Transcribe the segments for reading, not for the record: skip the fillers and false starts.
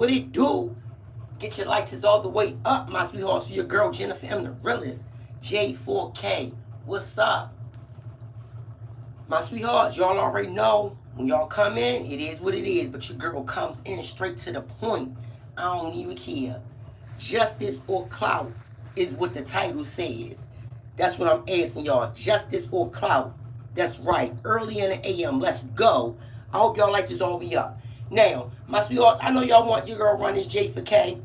What it do? Get your lights all the way up, my sweetheart. So your girl Jennifer M. the realest. J4K. What's up? My sweethearts, y'all already know when y'all come in, it is what it is. But your girl comes in straight to the point. I don't even care. Justice or clout is what the title says. That's what I'm asking y'all. Justice or clout. That's right. Early in the AM. Let's go. I hope y'all like this all be up. Now, my sweethearts, I know y'all want your girl run this J for K,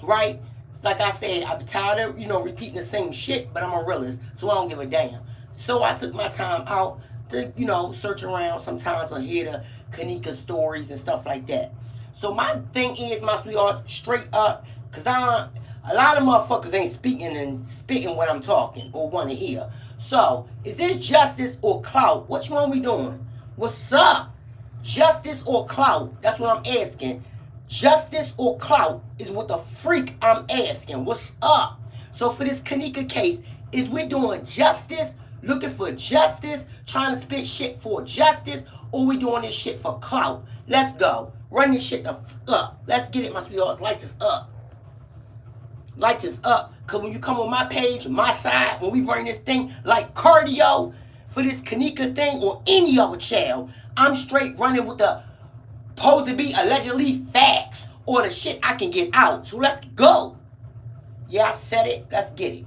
right? It's like I said, I'm tired of, repeating the same shit, but I'm a realist, so I don't give a damn. So I took my time out to, search around. Sometimes I hear the KENNEKA stories and stuff like that. So my thing is, my sweethearts, straight up, because a lot of motherfuckers ain't speaking and spitting what I'm talking or want to hear. So, is this justice or clout? Which one we doing? What's up? Justice or clout? That's what I'm asking. Justice or clout is what the freak I'm asking. What's up? So for this KENNEKA case, is we doing justice, looking for justice, trying to spit shit for justice, or we doing this shit for clout? Let's go. Run this shit the fuck up. Let's get it, my sweethearts. Light this up. Light this up. Because when you come on my page, my side, when we run this thing like cardio for this KENNEKA thing or any other child, I'm straight running with the supposed to be allegedly facts or the shit I can get out. So let's go. Yeah, I said it. Let's get it.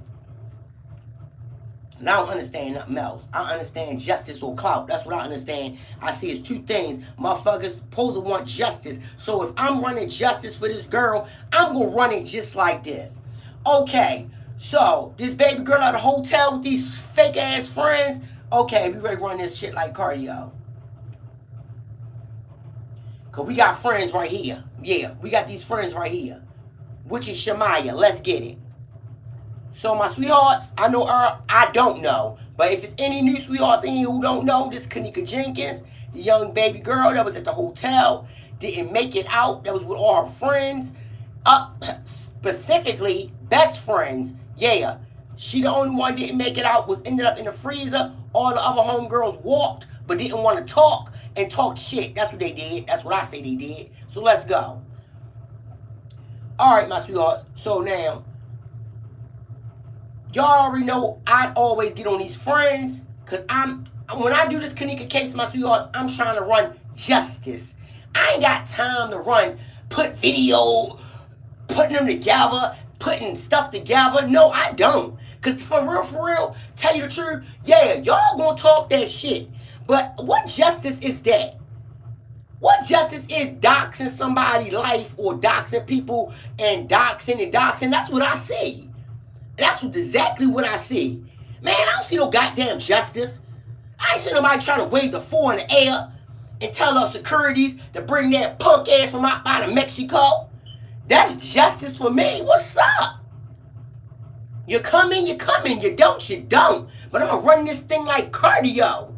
And I don't understand nothing else. I understand justice or clout. That's what I understand. I see it's two things. Motherfuckers supposed to want justice. So if I'm running justice for this girl, I'm going to run it just like this. Okay, so this baby girl at a hotel with these fake ass friends. Okay, we ready to run this shit like cardio. Because we got friends right here. Yeah, we got these friends right here. Which is Shamaya. Let's get it. So my sweethearts, I know her, I don't know. But if it's any new sweethearts in here who don't know, this KENNEKA Jenkins, the young baby girl that was at the hotel, didn't make it out, that was with all her friends. Specifically, best friends. Yeah, she the only one didn't make it out, was ended up in the freezer. All the other homegirls walked, but didn't want to talk and talk shit. That's what they did. That's what I say they did. So let's go. Alright, my sweethearts. So now, y'all already know I always get on these friends. Because when I do this KENNEKA case, my sweethearts, I'm trying to run justice. I ain't got time to put video, putting them together, putting stuff together. No, I don't. Because for real, tell you the truth, yeah, y'all gonna talk that shit. But what justice is that? What justice is doxing somebody's life or doxing people and doxing? That's what I see. That's exactly what I see. Man, I don't see no goddamn justice. I ain't see nobody trying to wave the 4 in the air and tell our securities to bring that punk ass from out of Mexico. That's justice for me. What's up? You come in, you come in. You don't. But I'm going to run this thing like cardio.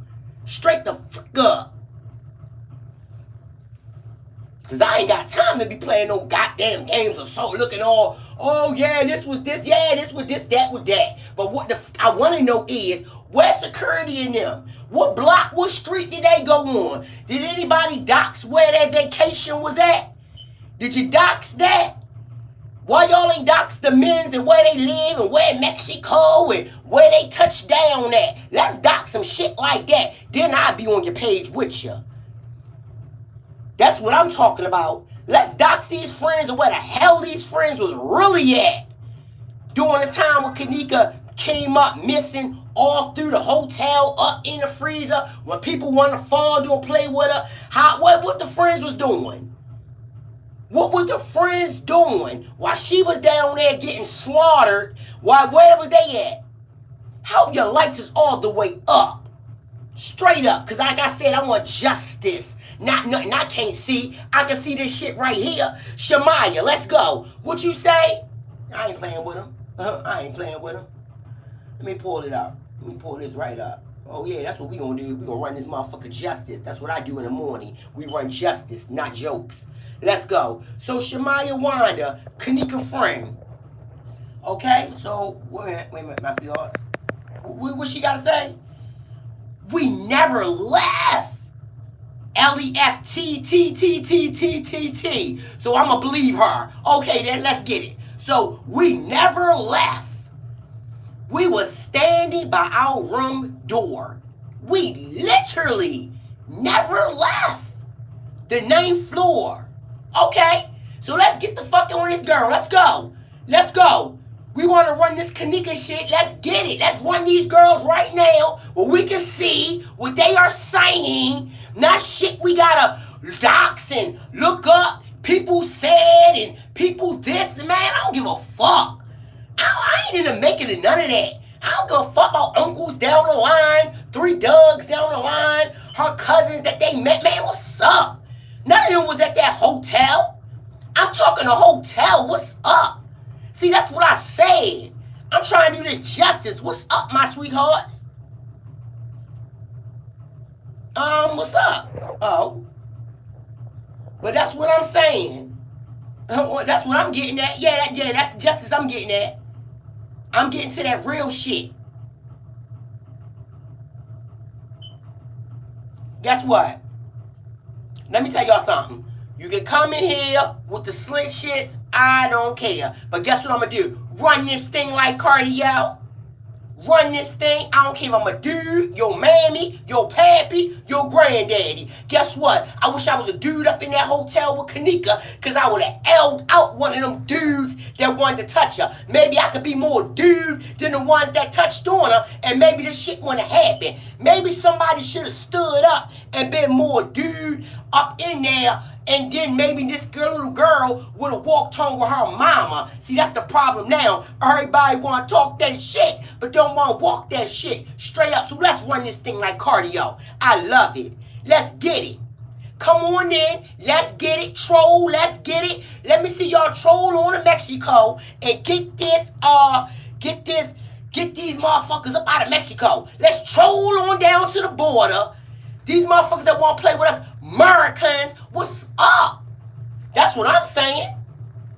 Straight the fuck up. Because I ain't got time to be playing no goddamn games or so. Looking all, oh yeah, this was this. Yeah, this was this, that was that. But what I want to know is, where's security in them? What block, what street did they go on? Did anybody dox where their vacation was at? Did you dox that? Why y'all ain't dox the men's and where they live and where Mexico and where they touch down at? Let's dox some shit like that. Then I'll be on your page with you. That's what I'm talking about. Let's dox these friends and where the hell these friends was really at. During the time when KENNEKA came up missing all through the hotel, up in the freezer, when people want to fondle and play with her. What the friends was doing? What was the friends doing while she was down there getting slaughtered? Where was they at? Help your lights is all the way up. Straight up. Because like I said, I want justice. Not nothing I can't see. I can see this shit right here. Shamaya, let's go. What you say? I ain't playing with him. I ain't playing with him. Let me pull it out. Let me pull this right up. Oh yeah, that's what we gonna do. We gonna run this motherfucker justice. That's what I do in the morning. We run justice, not jokes. Let's go. So Shamaya Wanda, KENNEKA friend. Okay, so wait a minute, my sweetheart. What she gotta say? We never left. LEFTTTTTTT. So I'm going to believe her. Okay, then let's get it. So we never left. We were standing by our room door. We literally never left the 9th floor. Okay, so let's get the fuck on this girl. Let's go. Let's go. We want to run this KENNEKA shit. Let's get it. Let's run these girls right now where we can see what they are saying. Not shit we gotta dox and look up. People said and people this. Man, I don't give a fuck. I ain't into making it none of that. I don't give a fuck about uncles down the line, 3 Dougs down the line, her cousins that they met. Man, what's up? None of them was at that hotel. I'm talking a hotel. What's up? See, that's what I said. I'm trying to do this justice. What's up, my sweethearts? What's up? Oh. But that's what I'm saying. That's what I'm getting at. Yeah, that's the justice I'm getting at. I'm getting to that real shit. Guess what? Let me tell y'all something. You can come in here with the slick shits. I don't care. But guess what I'm going to do? Run this thing like cardio. Run this thing. I don't care if I'm a dude, your mammy, your pappy, your granddaddy. Guess what? I wish I was a dude up in that hotel with KENNEKA because I would have L'd out one of them dudes that wanted to touch her. Maybe I could be more dude than the ones that touched on her, and maybe this shit wouldn't have happened. Maybe somebody should have stood up and been more dude up in there, and then maybe this little girl would have walked home with her mama. See, that's the problem now. Everybody want to talk that shit, but don't want to walk that shit straight up. So let's run this thing like cardio. I love it. Let's get it. Come on in. Let's get it. Troll. Let's get it. Let me see y'all troll on to Mexico and get these motherfuckers up out of Mexico. Let's troll on down to the border. These motherfuckers that want to play with us, Americans, what's up? That's what I'm saying.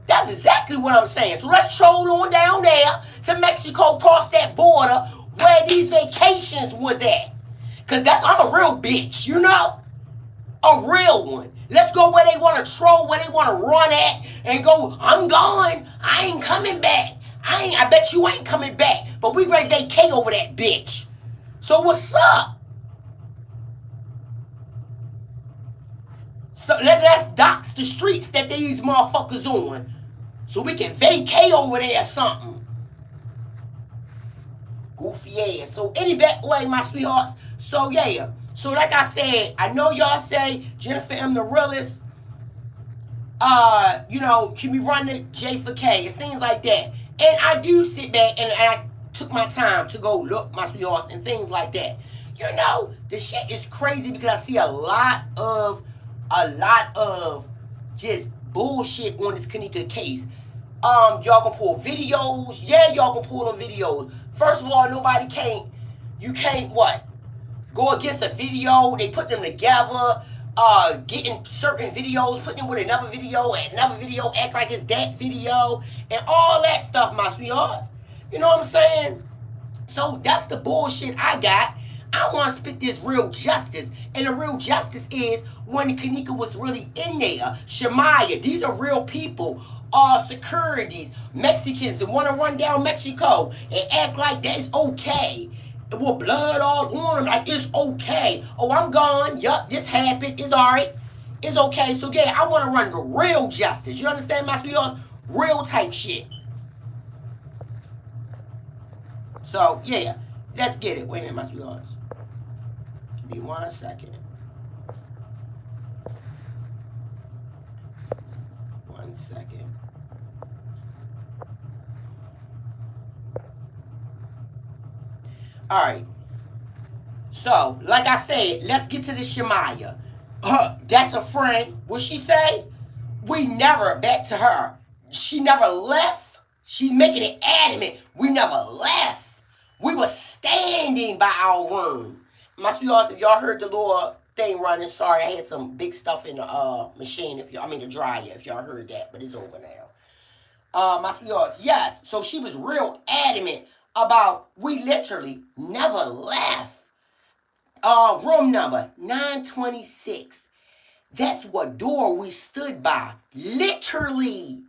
That's exactly what I'm saying. So let's troll on down there to Mexico, cross that border where these vacations was at. Because I'm a real bitch, you know? A real one. Let's go where they want to troll, where they want to run at, and go, I'm gone. I ain't coming back. I bet you ain't coming back. But we ready to vacate over that bitch. So what's up? So let's dox the streets that these motherfuckers on so we can vacate over there or something. Goofy ass. So anyway, my sweethearts. So yeah. So like I said, I know y'all say Jennifer M. the realest. Can we run the J for K? It's things like that. And I do sit back and I took my time to go look, my sweethearts, and things like that. You know, the shit is crazy because I see a lot of just bullshit on this KENNEKA case. Y'all can pull videos. Yeah, y'all can pull them videos. First of all, you can't what? Go against a video. They put them together. Getting certain videos, putting them with another video, act like it's that video, and all that stuff, my sweethearts. You know what I'm saying? So that's the bullshit I got. I want to spit this real justice. And the real justice is when KENNEKA was really in there. Shemaya, these are real people. Securities, Mexicans that want to run down Mexico and act like that's okay. With blood all on them, like it's okay. Oh, I'm gone. Yup, this happened. It's alright. It's okay. So yeah, I want to run the real justice. You understand, my sweethearts? Real type shit. So yeah, let's get it. Wait a minute, my sweethearts. Give me 1 second. 1 second. Alright. So, like I said, let's get to the Shemaya. That's a friend. What she say? We never, back to her. She never left. She's making it adamant. We never left. We were standing by our room. My sweethearts, if y'all heard the little thing running, sorry, I had some big stuff in the machine, the dryer, if y'all heard that, but it's over now. My sweethearts, yes. So she was real adamant about we literally never left. Room number 926. That's what door we stood by. Literally.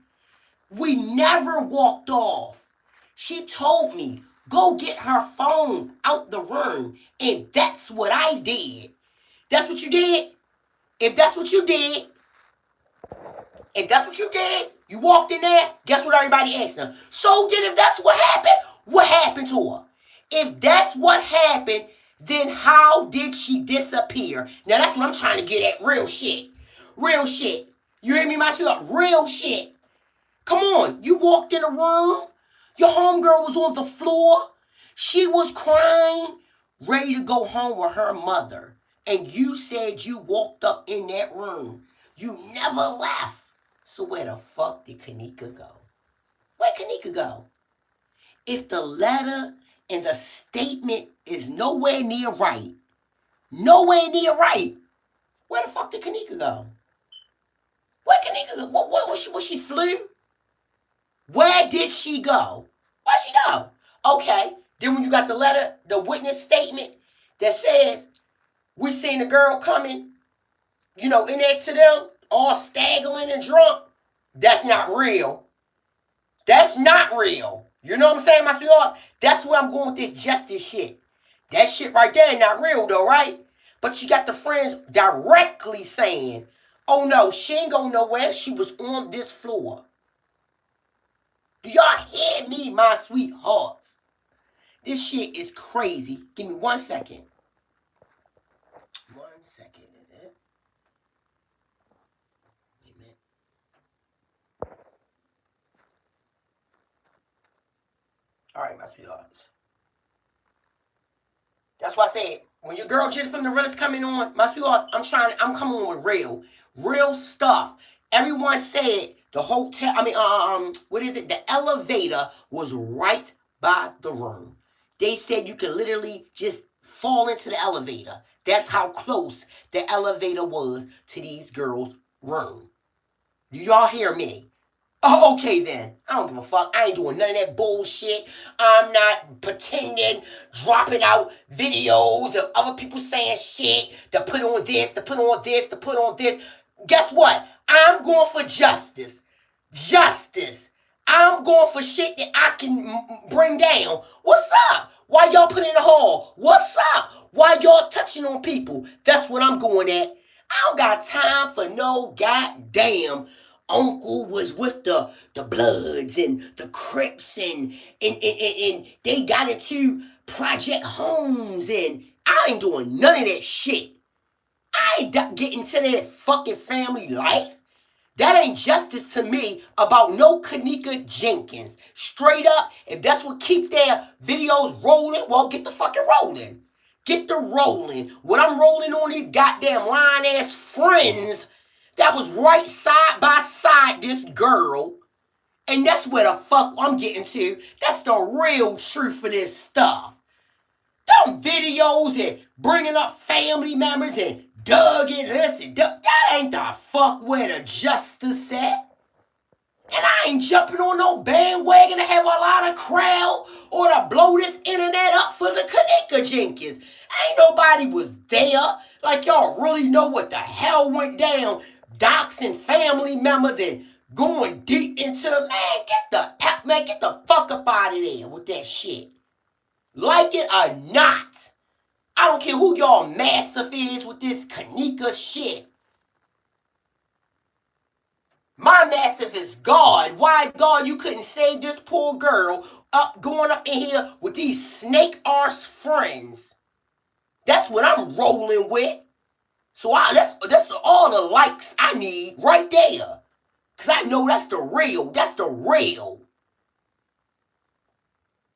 We never walked off. She told me, go get her phone out the room. And that's what I did. That's what you did? If that's what you did, you walked in there, guess what everybody asked them? So then if that's what happened to her? If that's what happened, then how did she disappear? Now that's what I'm trying to get at. Real shit. Real shit. You hear me, my sweetheart? Real shit. Come on. You walked in the room. Your homegirl was on the floor. She was crying, ready to go home with her mother. And you said you walked up in that room. You never left. So where the fuck did KENNEKA go? Where'd KENNEKA go? If the letter and the statement is nowhere near right, where the fuck did KENNEKA go? Where KENNEKA go? Was she flew? Where did she go? Where'd she go? Okay, then when you got the letter, the witness statement that says, we seen the girl coming, in there to them, all staggering and drunk, that's not real. That's not real. You know what I'm saying, my sweethearts? That's where I'm going with this justice shit. That shit right there not real though, right? But you got the friends directly saying, oh no, she ain't going nowhere. She was on this floor. Do y'all hear me, my sweethearts? This shit is crazy. Give me 1 second. 1 second. Wait a minute. All right, my sweethearts. That's why I said, when your girl Jennifer from the Realest coming on, my sweethearts, I'm coming on with real stuff. Everyone said the hotel, the elevator was right by the room. They said you could literally just fall into the elevator. That's how close the elevator was to these girls' room. Do y'all hear me? Oh, okay then. I don't give a fuck. I ain't doing none of that bullshit. I'm not pretending, dropping out videos of other people saying shit, to put on this, to put on this, to put on this. Guess what? I'm going for justice. Justice. I'm going for shit that I can bring down. What's up? Why y'all put in the hall? What's up? Why y'all touching on people? That's what I'm going at. I don't got time for no goddamn uncle was with the Bloods and the Crips and they got into Project Homes and I ain't doing none of that shit. I ain't getting to that fucking family life. That ain't justice to me about no KENNEKA Jenkins. Straight up, if that's what keep their videos rolling, well, get the fucking rolling. Get the rolling. When I'm rolling on these goddamn lying-ass friends that was right side by side this girl, and that's where the fuck I'm getting to. That's the real truth for this stuff. Them videos and bringing up family members and Doug and this and Doug, that ain't the fuck where the justice at. And I ain't jumping on no bandwagon to have a lot of crowd or to blow this internet up for the KENNEKA Jenkins. Ain't nobody was there. Like y'all really know what the hell went down. Doxing family members and going deep into, get the fuck up out of there with that shit. Like it or not. I don't care who y'all massive is with this KENNEKA shit. My massive is God. Why, God, you couldn't save this poor girl going up in here with these snake-arse friends? That's what I'm rolling with. So that's all the likes I need right there. Because I know that's the real. That's the real.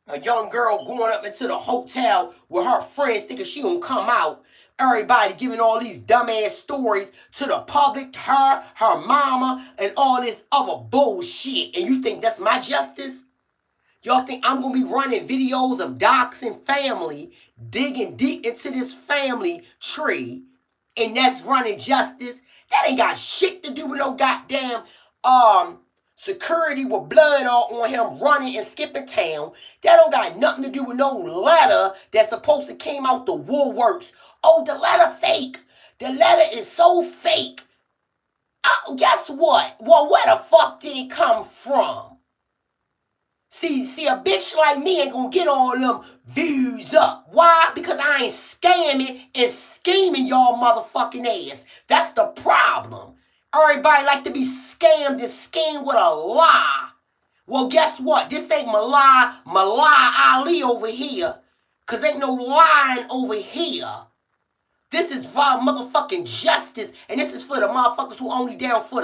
A young girl going up into the hotel with her friends thinking she gonna come out. Everybody giving all these dumbass stories to the public, her mama, and all this other bullshit. And you think that's my justice? Y'all think I'm gonna be running videos of doxing family, digging deep into this family tree, and that's running justice? That ain't got shit to do with no goddamn security with blood all on him running and skipping town. That don't got nothing to do with no letter that's supposed to came out the woodworks. Oh, the letter fake. The letter is so fake. Guess what? Well, where the fuck did it come from? See, a bitch like me ain't gonna get all them views up. Why? Because I ain't scamming and scheming y'all motherfucking ass. That's the problem. Everybody like to be scammed and schemed with a lie. Well, guess what? This ain't Malai Ali over here. Cause ain't no lying over here. This is for motherfucking justice, and this is for the motherfuckers who only down for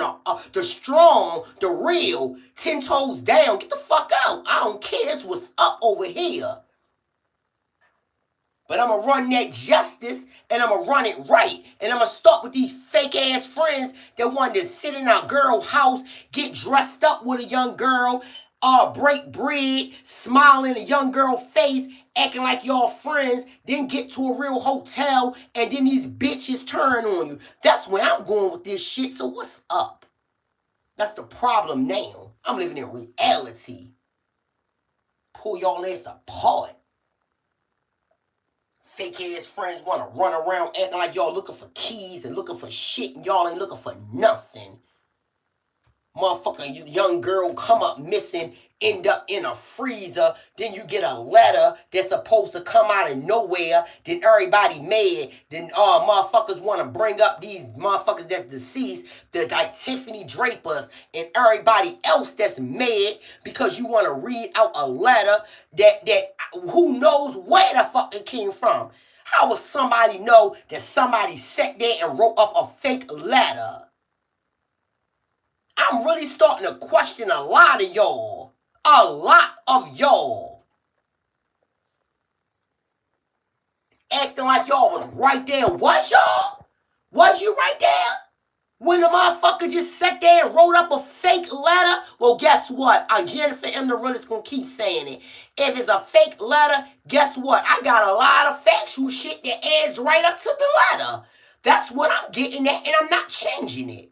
the strong, the real, 10 toes down. Get the fuck out. I don't care. It's what's up over here. But I'm going to run that justice, and I'm going to run it right. And I'm going to start with these fake-ass friends that want to sit in our girl house, get dressed up with a young girl, break bread, smile in a young girl face, acting like y'all friends, then get to a real hotel, and then these bitches turn on you. That's where I'm going with this shit, so what's up? That's the problem now. I'm living in reality. Pull y'all ass apart. Fake-ass friends want to run around acting like y'all looking for keys and looking for shit, and y'all ain't looking for nothing. Motherfucking you young girl come up missing, end up in a freezer, then you get a letter that's supposed to come out of nowhere, then everybody mad, then motherfuckers want to bring up these motherfuckers that's deceased, like Tiffany Drapers and everybody else that's mad because you want to read out a letter that who knows where the fuck it came from. How would somebody know that somebody sat there and wrote up a fake letter? I'm really starting to question a lot of y'all. A lot of y'all. Acting like y'all was right there. Was y'all? Was you right there? When the motherfucker just sat there and wrote up a fake letter? Well, guess what? Jennifer M. the realist gonna keep saying it. If it's a fake letter, guess what? I got a lot of factual shit that adds right up to the letter. That's what I'm getting at, and I'm not changing it.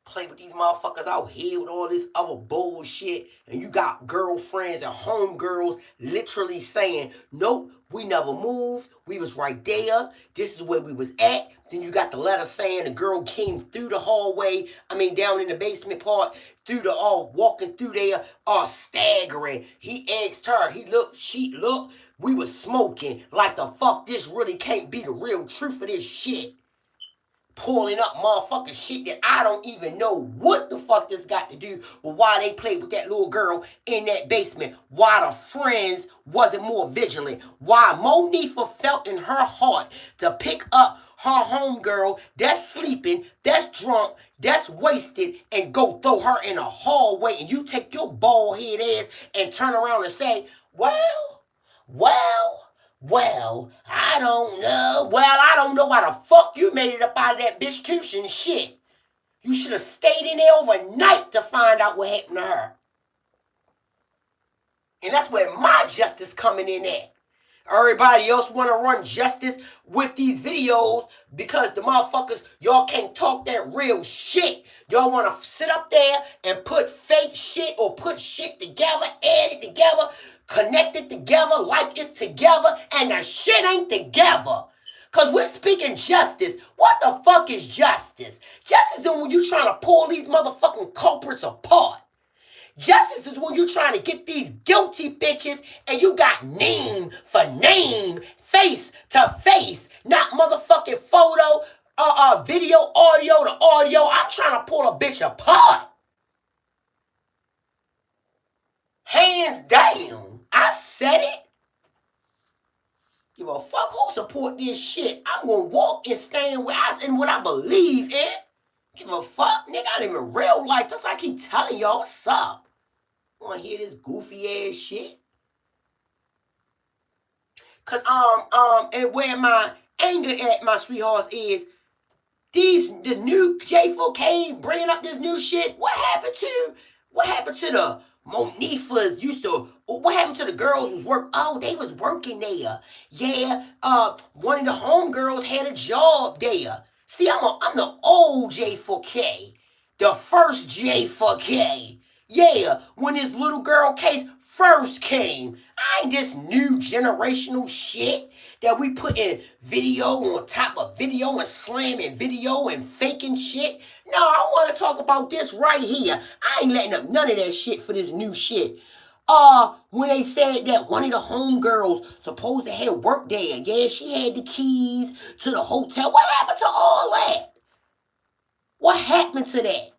Play with these motherfuckers out here with all this other bullshit, and you got girlfriends and homegirls literally saying, nope, we never moved, we was right there, this is where we was at. Then you got the letter saying the girl came through the hallway, down in the basement part, through the walking through there, staggering. He asked her, she looked, we was smoking, like the fuck this really can't be the real truth of this shit. Pulling up motherfucking shit that I don't even know what the fuck this got to do with why they played with that little girl in that basement. Why the friends wasn't more vigilant. Why Monifa felt in her heart to pick up her homegirl that's sleeping, that's drunk, that's wasted, and go throw her in a hallway, and you take your bald head ass and turn around and say, well, I don't know. Well, I don't know why the fuck you made it up out of that bitch tuition shit. You should have stayed in there overnight to find out what happened to her. And that's where my justice coming in at. Everybody else want to run justice with these videos because the motherfuckers, y'all can't talk that real shit. Y'all want to sit up there and put fake shit or put shit together, add it together, connect it together like it's together, and the shit ain't together. Because we're speaking justice. What the fuck is justice? Justice is when you trying to pull these motherfucking culprits apart. Justice is when you trying to get these guilty bitches and you got name for name, face to face, not motherfucking photo, video, audio to audio. I'm trying to pull a bitch apart. Hands down. I said it. Give a fuck who support this shit. I'm gonna walk and stand in what I believe in. Give a fuck, nigga. I live in real life. That's why I keep telling y'all what's up. Wanna hear this goofy ass shit? Cause and where my anger at, my sweethearts, is the new J4K bringing up this new shit. What happened to the Monifas what happened to the girls they was working there. Yeah, one of the homegirls had a job there. See, I'm the old J4K. The first J4K. Yeah, when this little girl case first came. I ain't this new generational shit that we put in video on top of video and slamming video and faking shit. No, I want to talk about this right here. I ain't letting up none of that shit for this new shit. When they said that one of the homegirls supposed to have worked there, yeah, she had the keys to the hotel. What happened to all that? What happened to that?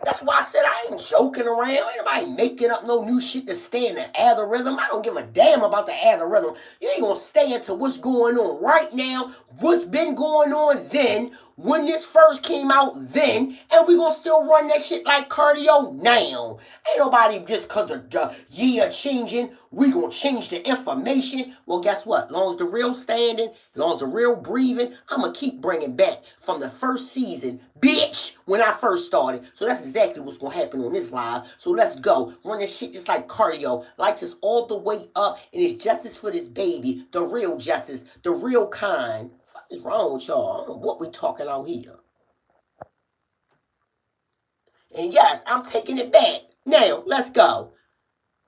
That's why I said I ain't joking around. Ain't nobody making up no new shit to stay in the algorithm. I don't give a damn about the algorithm. You ain't gonna stay into what's going on right now, what's been going on then, when this first came out then, and we gonna still run that shit like cardio now. Ain't nobody just cause the year changing, we gonna change the information. Well, guess what? As long as the real standing, as long as the real breathing, I'ma keep bringing back from the first season, bitch, when I first started. So that's exactly what's gonna happen on this live. So let's go. Run this shit just like cardio. Like this all the way up, and it's justice for this baby. The real justice, the real kind. What is wrong with y'all? I don't know what we talking out here. And yes, I'm taking it back. Now, let's go.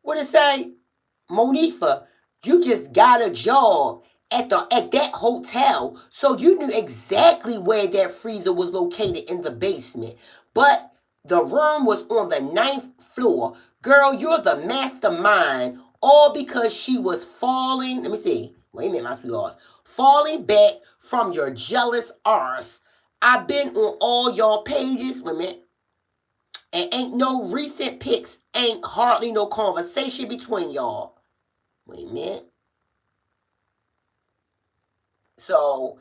What it say? Monifa, you just got a job at that hotel, so you knew exactly where that freezer was located in the basement. But the room was on the 9th floor. Girl, you're the mastermind. All because she was falling. Let me see. Wait a minute, my sweethearts. Falling back from your jealous arse. I've been on all y'all pages. Wait a minute. And ain't no recent pics. Ain't hardly no conversation between y'all. Wait a minute. So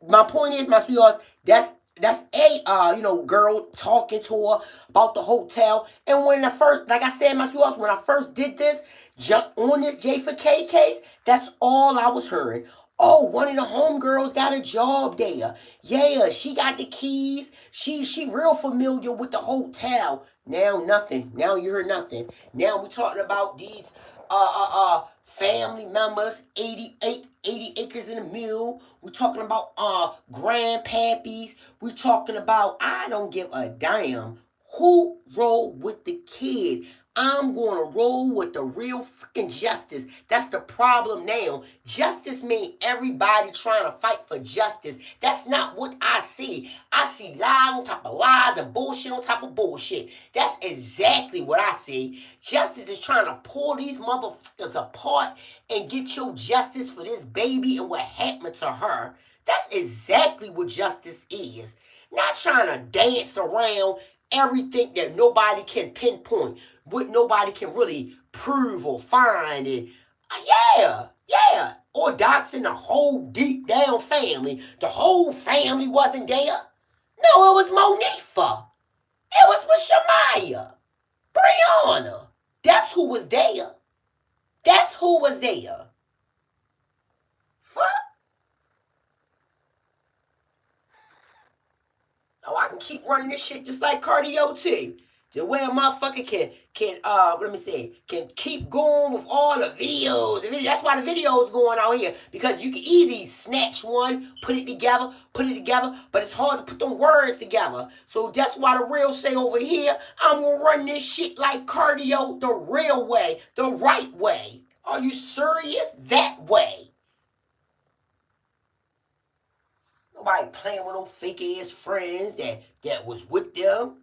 my point is, my sweethearts, that's a girl talking to her about the hotel. And when I first, like I said, my sweethearts, when I first did this, jump on this J for K case, that's all I was hearing. Oh, one of the homegirls got a job there. Yeah, she got the keys. She real familiar with the hotel. Now nothing. Now you heard nothing. Now we talking about these family members, 80 acres in a mill. We're talking about grandpappies. We're talking about, I don't give a damn who rolled with the kid. I'm going to roll with the real fucking justice. That's the problem now. Justice means everybody trying to fight for justice. That's not what I see. I see lies on top of lies and bullshit on top of bullshit. That's exactly what I see. Justice is trying to pull these motherfuckers apart and get your justice for this baby and what happened to her. That's exactly what justice is. Not trying to dance around everything that nobody can pinpoint, what nobody can really prove or find. And yeah. Or doxing the whole deep down family. The whole family wasn't there. No, it was Monifa. It was with Shamaya. Brianna. That's who was there. That's who was there. Fuck. Oh, I can keep running this shit just like cardio too. The way a motherfucker can keep going with all the videos. That's why the videos going out here. Because you can easily snatch one, put it together, but it's hard to put them words together. So that's why the real say over here, I'm gonna run this shit like cardio the real way, the right way. Are you serious? That way. Nobody playing with no fake ass friends that was with them.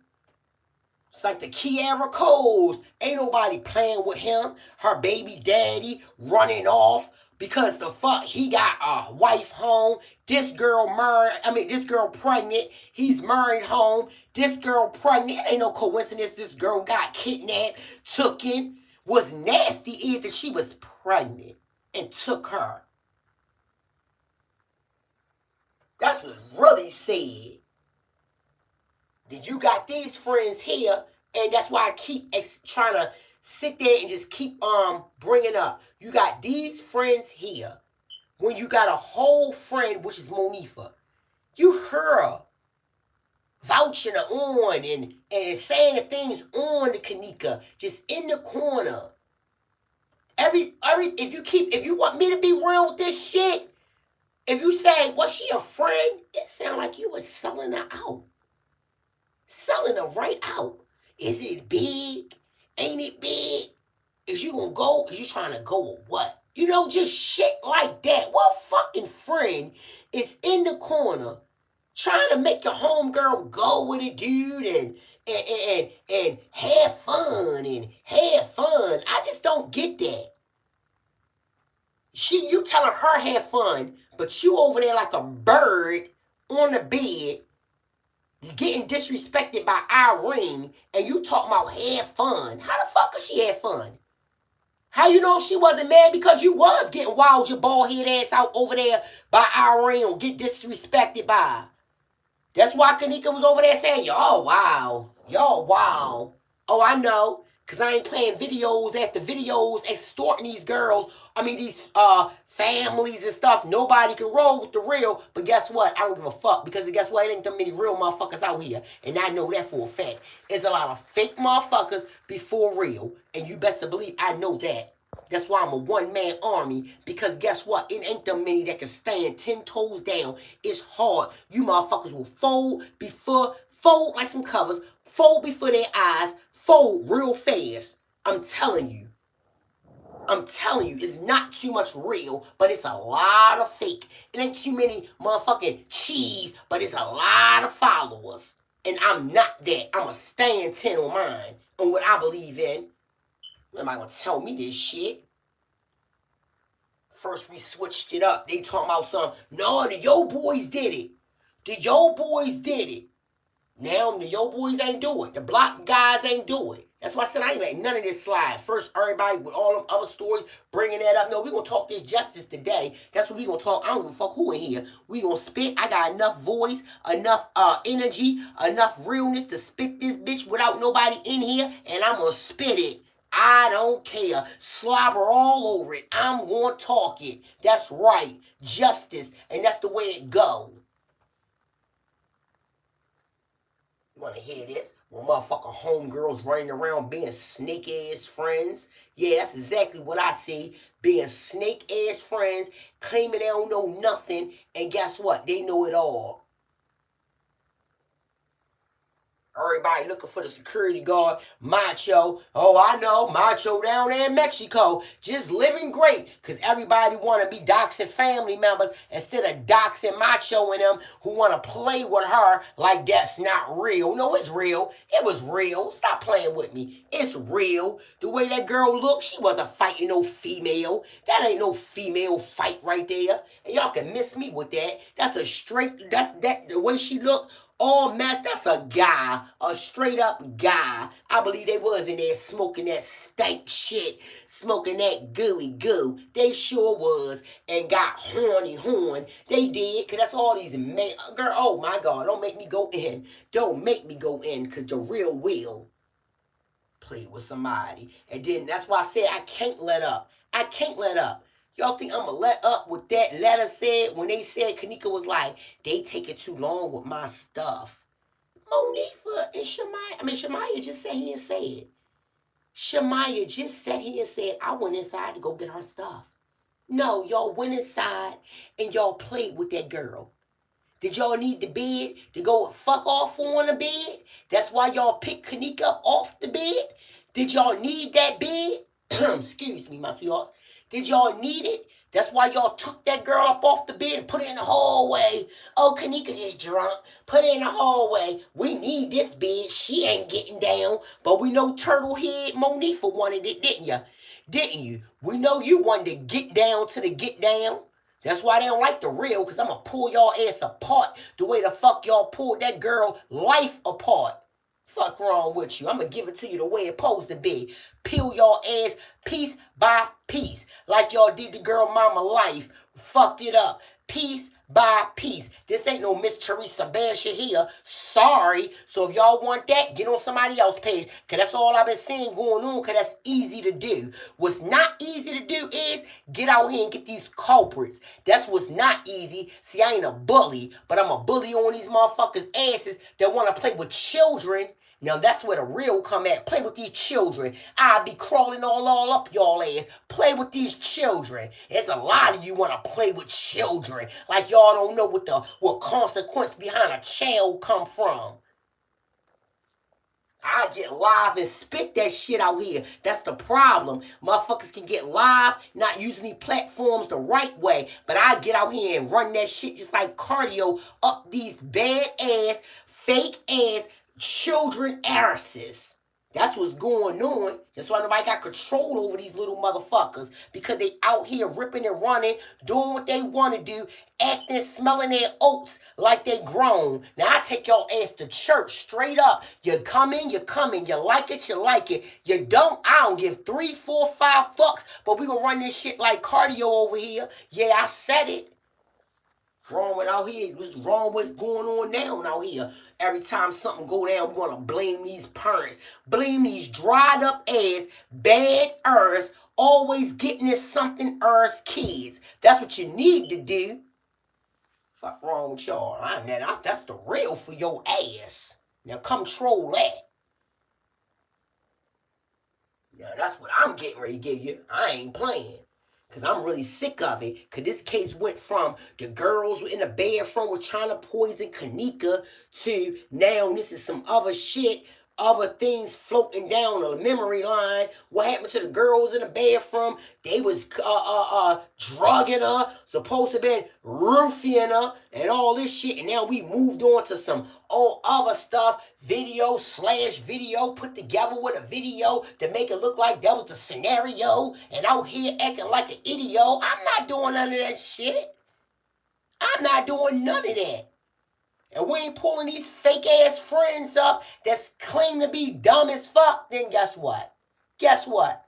It's like the Kiara Coles. Ain't nobody playing with him. Her baby daddy running off because the fuck he got a wife home. This girl pregnant. He's married home. This girl pregnant. It ain't no coincidence this girl got kidnapped, took in. What's nasty is that she was pregnant and took her. That's what's really sad. That you got these friends here, and that's why I keep trying to sit there and just keep bringing up. You got these friends here. When you got a whole friend, which is Monifa, you her vouching her on and saying the things on the KENNEKA, just in the corner. If you want me to be real with this shit, if you say, was she a friend? It sounds like you was selling her out. Selling her right out. Is it big? Ain't it big? Is you gonna go? Is you trying to go or what? You know, just shit like that. What fucking friend is in the corner trying to make your homegirl go with a dude and have fun and have fun? I just don't get that. You telling her have fun, but you over there like a bird on the bed getting disrespected by Irene, and you talking about have fun. How the fuck does she have fun? How you know she wasn't mad? Because you was getting wild your bald head ass out over there by Irene or get disrespected by. That's why KENNEKA was over there saying, y'all wow. Y'all wow. Oh, I know. Because I ain't playing videos after videos extorting these girls. I mean, these families and stuff. Nobody can roll with the real. But guess what? I don't give a fuck. Because guess what? It ain't that many real motherfuckers out here. And I know that for a fact. There's a lot of fake motherfuckers before real. And you best to believe I know that. That's why I'm a one-man army, because guess what? It ain't the many that can stand 10 toes down. It's hard. You motherfuckers will fold like some covers, fold before their eyes, fold real fast. I'm telling you, it's not too much real, but it's a lot of fake. It ain't too many motherfucking cheese, but it's a lot of followers. And I'm not that. I'm a stand 10 on mine, on what I believe in. Nobody gonna tell me this shit. First we switched it up. They talking about something. No, the Yo Boys did it. The Yo Boys did it. Now the Yo Boys ain't do it. The block guys ain't do it. That's why I said I ain't letting none of this slide. First, everybody with all them other stories bringing that up. No, we gonna talk this justice today. That's what we gonna talk. I don't give a fuck who in here. We gonna spit. I got enough voice, enough energy, enough realness to spit this bitch without nobody in here, and I'm gonna spit it. I don't care. Slobber all over it. I'm gonna talk it. That's right. Justice. And that's the way it go. You wanna hear this? Well, motherfucker homegirls running around being snake-ass friends. Yeah, that's exactly what I see. Being snake-ass friends, claiming they don't know nothing, and guess what? They know it all. Everybody looking for the security guard, Macho. Oh, I know, Macho down there in Mexico, just living great. Because everybody want to be doxing family members instead of doxing Macho and them who want to play with her like that's not real. No, it's real. It was real. Stop playing with me. It's real. The way that girl looked, she wasn't fighting no female. That ain't no female fight right there. And y'all can miss me with that. That's a straight, the way she looked. All mess, that's a guy, a straight up guy. I believe they was in there smoking that stank shit, smoking that gooey goo. They sure was, and got horn. They did, because that's all these men. Girl, oh my God, don't make me go in. Don't make me go in, because the real will play with somebody. And then that's why I said I can't let up. I can't let up. Y'all think I'm going to let up with that letter said when they said KENNEKA was like, they take it too long with my stuff? Monifa and Shamaya just sat here and said. Shamaya just sat here and said, I went inside to go get her stuff. No, y'all went inside and y'all played with that girl. Did y'all need the bed to go fuck off on the bed? That's why y'all picked KENNEKA up off the bed? Did y'all need that bed? Excuse me, my sweethearts. Did y'all need it? That's why y'all took that girl up off the bed and put it in the hallway. Oh, KENNEKA just drunk. Put it in the hallway. We need this bed. She ain't getting down. But we know Turtlehead Monifa wanted it, didn't you? Didn't you? We know you wanted to get down to the get down. That's why they don't like the real, because I'm going to pull y'all ass apart the way the fuck y'all pulled that girl life apart. Fuck wrong with you? I'm going to give it to you the way it's supposed to be. Peel y'all ass piece by piece. Like y'all did the girl mama life. Fucked it up. Piece by piece. This ain't no Miss Teresa Basha here. Sorry. So if y'all want that, get on somebody else's page. Because that's all I've been seeing going on. Because that's easy to do. What's not easy to do is get out here and get these culprits. That's what's not easy. See, I ain't a bully. But I'm a bully on these motherfuckers' asses that want to play with children. Now that's where the real come at. Play with these children. I'll be crawling all up y'all ass. Play with these children. There's a lot of you want to play with children. Like y'all don't know what consequence behind a child come from. I get live and spit that shit out here. That's the problem. Motherfuckers can get live, not using these platforms the right way. But I get out here and run that shit just like cardio up these bad ass, fake ass children asses. That's what's going on. That's why nobody got control over these little motherfuckers. Because they out here ripping and running, doing what they want to do, acting, smelling their oats like they grown. Now I take y'all ass to church straight up. You come in, you come in. You like it, you like it. You don't, I don't give 3, 4, 5 fucks. But we gonna run this shit like cardio over here. Yeah, I said it. Wrong with out here. What's wrong with going on now out here? Every time something go down, we want to blame these parents. Blame these dried up ass, bad earths, always getting this something earth's kids. That's what you need to do. Fuck wrong with y'all. That's the real for your ass. Now come troll that. Now that's what I'm getting ready to give you. I ain't playing. Because I'm really sick of it. Because this case went from the girls in the bathroom were trying to poison KENNEKA to now this is some other shit, other things floating down the memory line. What happened to the girls in the bathroom? They was drugging her, supposed to have been roofing her and all this shit. And now we moved on to some old other stuff, video put together with a video to make it look like that was the scenario, and out here acting like an idiot. I'm not doing none of that shit. I'm not doing none of that. And we ain't pulling these fake ass friends up that's claim to be dumb as fuck, then guess what? Guess what?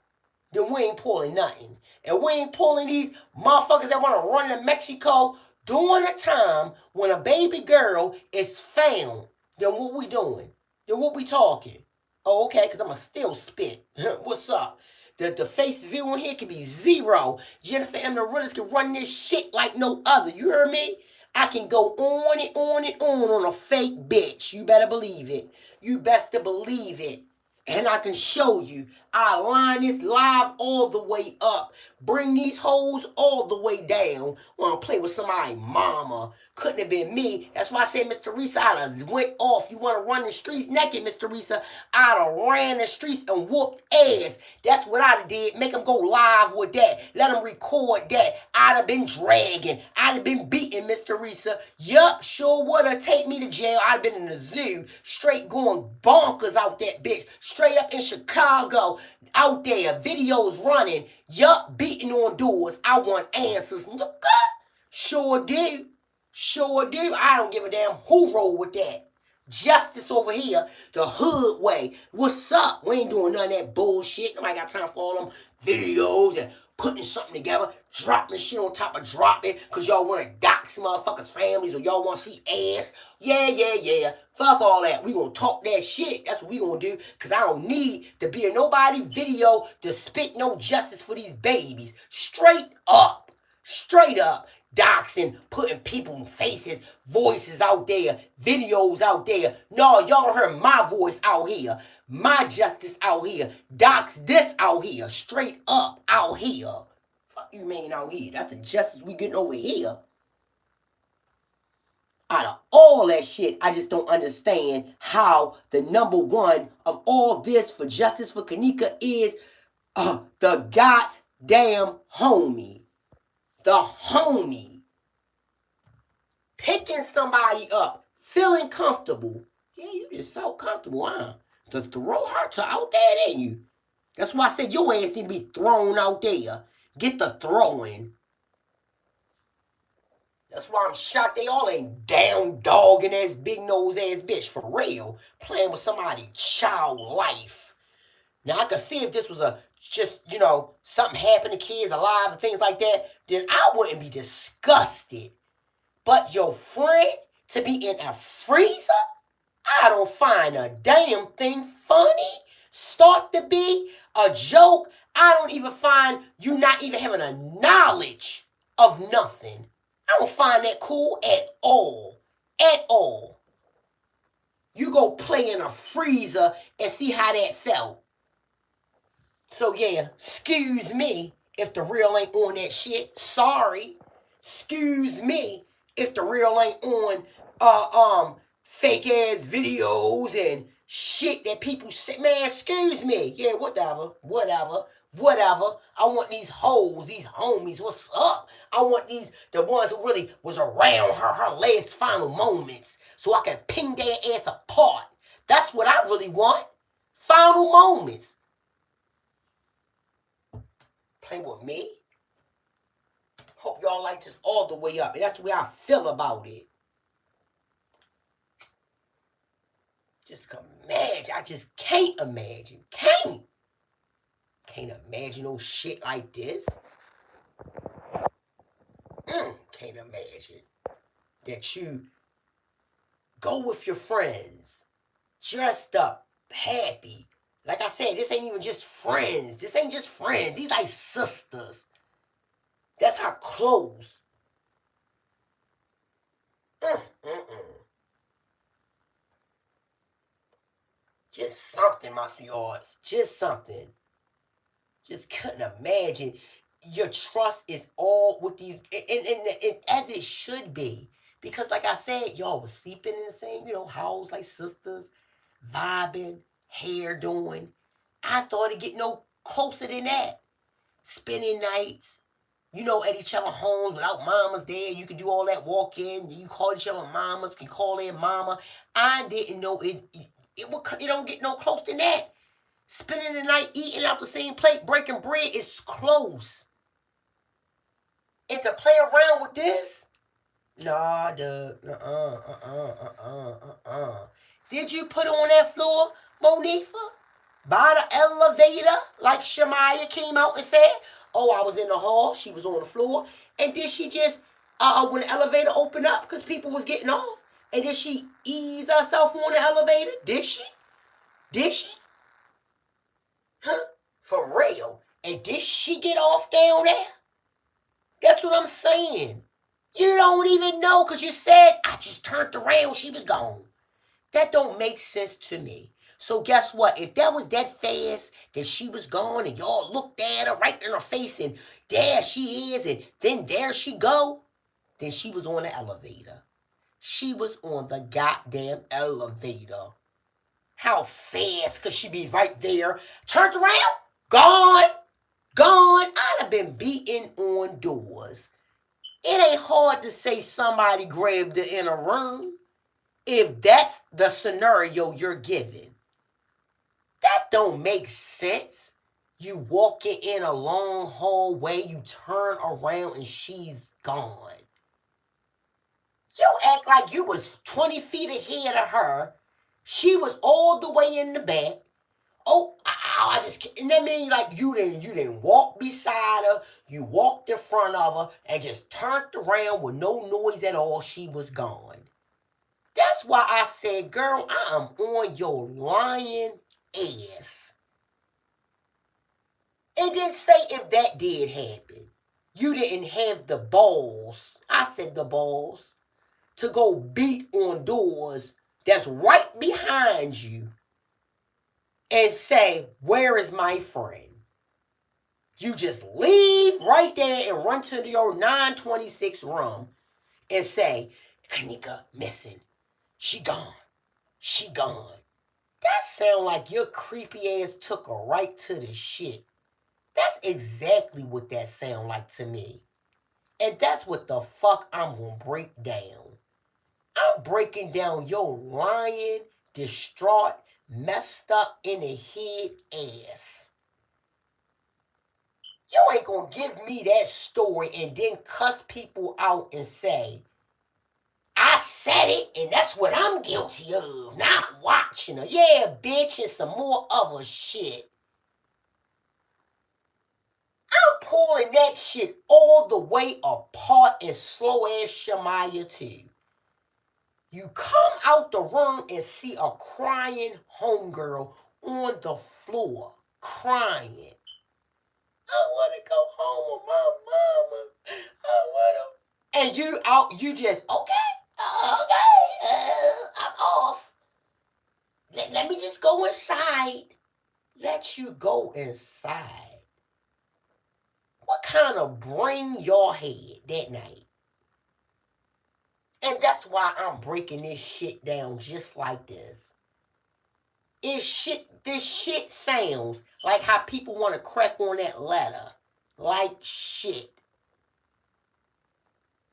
Then we ain't pulling nothing. And we ain't pulling these motherfuckers that want to run to Mexico during a time when a baby girl is found. Then what we doing? Then what we talking? Oh, okay, because I'm going to still spit. What's up? The face view in here can be 0. Jennifer M. the Realist can run this shit like no other. You heard me? I can go on and on and on a fake bitch. You better believe it. You best to believe it. And I can show you. I line this live all the way up. Bring these hoes all the way down. Want to play with somebody's mama. Couldn't have been me. That's why I said, Mr. Risa, I'd have went off. You want to run the streets naked, Mr. Risa? I'd have ran the streets and whooped ass. That's what I'd have did. Make them go live with that. Let them record that. I'd have been dragging. I'd have been beating, Mr. Risa. Yup, sure would have taken me to jail. I'd have been in the zoo. Straight going bonkers out that bitch. Straight up in Chicago. Out there. Videos running. Yup, beating on doors. I want answers. Sure do. Sure do. I don't give a damn who roll with that. Justice over here, the hood way. What's up? We ain't doing none of that bullshit. Nobody got time for all them videos and putting something together, dropping shit on top of dropping because y'all want to dox motherfuckers' families or y'all want to see ass. Yeah. Fuck all that. We gonna talk that shit. That's what we gonna do because I don't need to be in nobody video to spit no justice for these babies. Straight up. Doxing, putting people in faces, voices out there, videos out there. No, y'all heard my voice out here. My justice out here. Dox this out here. Straight up out here. Fuck you mean out here? That's the justice we getting over here. Out of all that shit, I just don't understand how the number one of all this for justice for KENNEKA is the goddamn homie. The homie. Picking somebody up, feeling comfortable. Yeah, you just felt comfortable, huh? To throw her to out there, didn't you? That's why I said your ass need to be thrown out there. Get the throwing. That's why I'm shocked they all ain't down dogging ass, big nose ass bitch for real. Playing with somebody's child life. Now I could see if this was something happened to kids alive and things like that, then I wouldn't be disgusted. But your friend to be in a freezer, I don't find a damn thing funny. Start to be a joke. I don't even find you not even having a knowledge of nothing. I don't find that cool at all. At all. You go play in a freezer and see how that felt. So yeah, excuse me if the real ain't on that shit. Sorry. Excuse me if the real ain't on fake ass videos and shit that people say, man, excuse me. Yeah, whatever. I want these hoes, these homies, what's up? I want the ones who really was around her last final moments so I can ping their ass apart. That's what I really want. Final moments. Play with me? Hope y'all like this all the way up. And that's the way I feel about it. Just imagine. I just can't imagine. Can't imagine no shit like this. Can't imagine that you go with your friends, dressed up, happy. Like I said, this ain't even just friends. This ain't just friends. These like sisters. That's how close. Just something, my sweethearts. Just something. Just couldn't imagine. Your trust is all with these, and as it should be. Because like I said, y'all was sleeping in the same, house like sisters, vibing, hair doing. I thought it'd get no closer than that. Spending nights, at each other's homes without mamas there. You could do all that walk in. You call each other mamas, can call in mama. I didn't know it don't get no close than that. Spending the night eating out the same plate, breaking bread is close. And to play around with this? Nah, dude. Did you put on that floor, Monifa? By the elevator, like Shamaya came out and said? Oh, I was in the hall. She was on the floor. And did she just, when the elevator opened up, because people was getting off, and did she ease herself on the elevator? Did she? Huh? For real? And did she get off down there? That's what I'm saying. You don't even know because you said, I just turned around, she was gone. That don't make sense to me. So guess what? If that was that fast that she was gone and y'all looked at her right in her face and there she is and then there she go, then she was on the elevator. She was on the goddamn elevator. How fast could she be right there? Turned around, gone. I'd have been beating on doors. It ain't hard to say somebody grabbed her in a room if that's the scenario you're given. That don't make sense. You walking in a long hallway, you turn around and she's gone. You act like you was 20 feet ahead of her. She was all the way in the back. Oh, I just, and that means like you didn't walk beside her, you walked in front of her and just turned around with no noise at all. She was gone. That's why I said, girl, I am on your lying ass. And then say if that did happen, you didn't have the balls, I said the balls, to go beat on doors that's right behind you and say, where is my friend? You just leave right there and run to your 926 room and say, KENNEKA missing. She gone. That sound like your creepy ass took her right to the shit. That's exactly what that sound like to me. And that's what the fuck I'm gonna break down. I'm breaking down your lying, distraught, messed up in the head ass. You ain't gonna give me that story and then cuss people out and say, I said it and that's what I'm guilty of. Not watching her. Yeah, bitch, and some more other shit. I'm pulling that shit all the way apart and slow ass Shamaya too. You come out the room and see a crying homegirl on the floor, crying. I want to go home with my mama. I want to. And you just, okay, I'm off. Let me just go inside. Let you go inside. What kind of brain y'all had that night? And that's why I'm breaking this shit down just like this. This shit sounds like how people want to crack on that letter. Like shit.